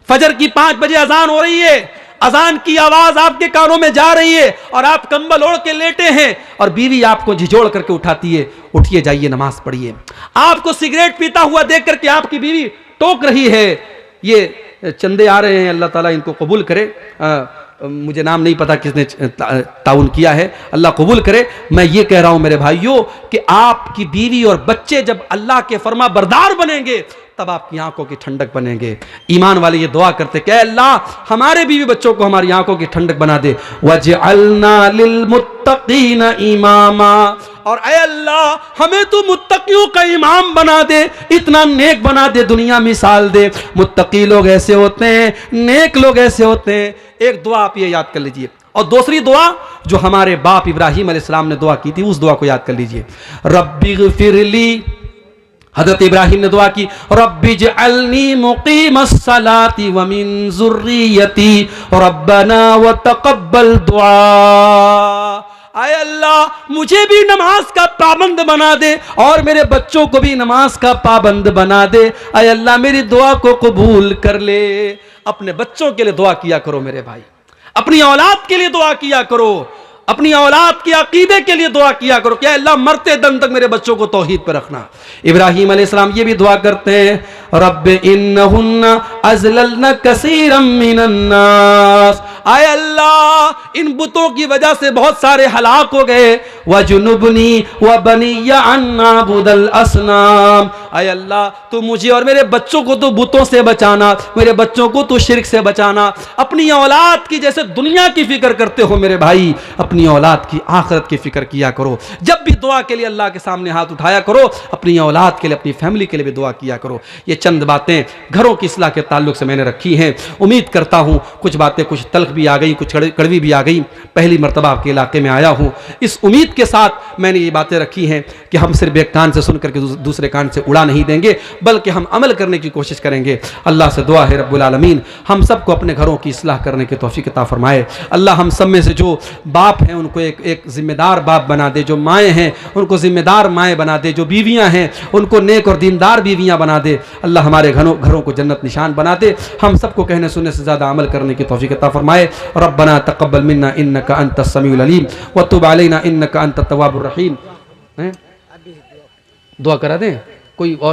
फजर की 5 बजे अजान हो रही है, अजान की आवाज आपके कानों में जा रही है और आप कंबल ओढ़ के लेटे हैं और बीवी आपको झिझोड़ करके उठाती है, उठिए जाइए नमाज पढ़िए। आपको सिगरेट पीता हुआ देख करके आपकी बीवी टोक रही है। ये चंदे आ रहे हैं, अल्लाह ताला इनको कबूल करे। मुझे नाम नहीं पता किसने ताउन किया है, अल्लाह कबूल करे। मैं ये कह रहा हूं मेरे भाइयों कि आपकी बीवी और बच्चे जब अल्लाह के फरमा बरदार बनेंगे तब आपकी आंखों की ठंडक बनेंगे। ईमान वाले ये दुआ करते कि अल्लाह हमारे बीवी बच्चों को हमारी आंखों की ठंडक बना दे। वजअलना लिलमुत्तकीना इमामा, और ऐ अल्लाह हमें तू मुत्तकियों का इमाम बना दे, इतना नेक बना दे, दुनिया मिसाल दे। मुत्तकी लोग ऐसे होते हैं, नेक लोग ऐसे होते हैं। एक दुआ आप ये याद कर लीजिए, और दूसरी दुआ जो हमारे बाप इब्राहिम अलैहिस्सलाम ने दुआ की थी, उस दुआ को याद कर लीजिए। रब्बिग़फिरली, हजरत इब्राहिम ने दुआ की, रब्बिजअलनी मुक़ीमस्सलाति व मिन ज़ुर्रियती रब्बना व तक़ब्बल दुआ। आय अल्लाह मुझे भी नमाज का पाबंद बना दे और मेरे बच्चों को भी नमाज का पाबंद बना दे। आय अल्लाह मेरी दुआ को कबूल कर ले। अपने बच्चों के लिए दुआ किया करो मेरे भाई, अपनी औलाद के लिए दुआ किया करो, अपनी औलाद के अकीदे के लिए दुआ किया करो कि अल्लाह मरते दम तक मेरे बच्चों को तौहीद पर रखना। इब्राहिम अलैहिस्सलाम ये भी दुआ करते हैं, रब्बि इन्नहुन्ना अज़लल्ना कसीरम मिनन नास। आय अल्लाह इन बुतों की वजह से बहुत सारे हलाक हो गए। वजुनुबनी व बनिया अन नाबुदल असनाम। आय अल्लाह तू मुझे और मेरे बच्चों को तो बुतों से बचाना, मेरे बच्चों को तो शिर्क से बचाना। अपनी औलाद की जैसे दुनिया की फिक्र करते हो मेरे भाई, अपनी औलाद की आखिरत की फिक्र किया करो। जब भी दुआ के लिए अल्लाह के सामने हाथ उठाया करो, अपनी औलाद के लिए, अपनी फैमिली के लिए भी दुआ किया करो। ये चंद बातें घरों की इस्लाह के ताल्लुक से मैंने रखी हैं। उम्मीद करता हूँ कुछ बातें, कुछ तल्ख भी आ गई, कुछ कड़वी भी आ गई। पहली मर्तबा आपके इलाके में आया हूँ, इस उम्मीद के साथ मैंने ये बातें रखी हैं कि हम सिर्फ एक कान से सुन करके दूसरे कान से उड़ा नहीं देंगे, बल्कि हम अमल करने की कोशिश करेंगे। अल्लाह से दुआ है रब्बुल आलमीन हम सबको अपने घरों की इस्लाह करने की तौफीक अता फरमाए। अल्लाह हम सब में से जो बाप हैं उनको एक जिम्मेदार बाप बना दे, जो माएँ हैं उनको जिम्मेदार माएँ बना दे, जो बीवियाँ हैं उनको नेक और दीनदार बीवियाँ बना दे। अल्लाह हमारे घरों को जन्नत निशान बना दे। हम सबको कहने सुनने से ज़्यादा अमल करने की तौफीक अता फरमाए। रब्बना तक़ब्बल मिन्ना इन्नका अंतस समीउल अलीम व तुब अलैना इन्नका अंतत तव्वाबुर रहीम। दुआ करा दें कोई और।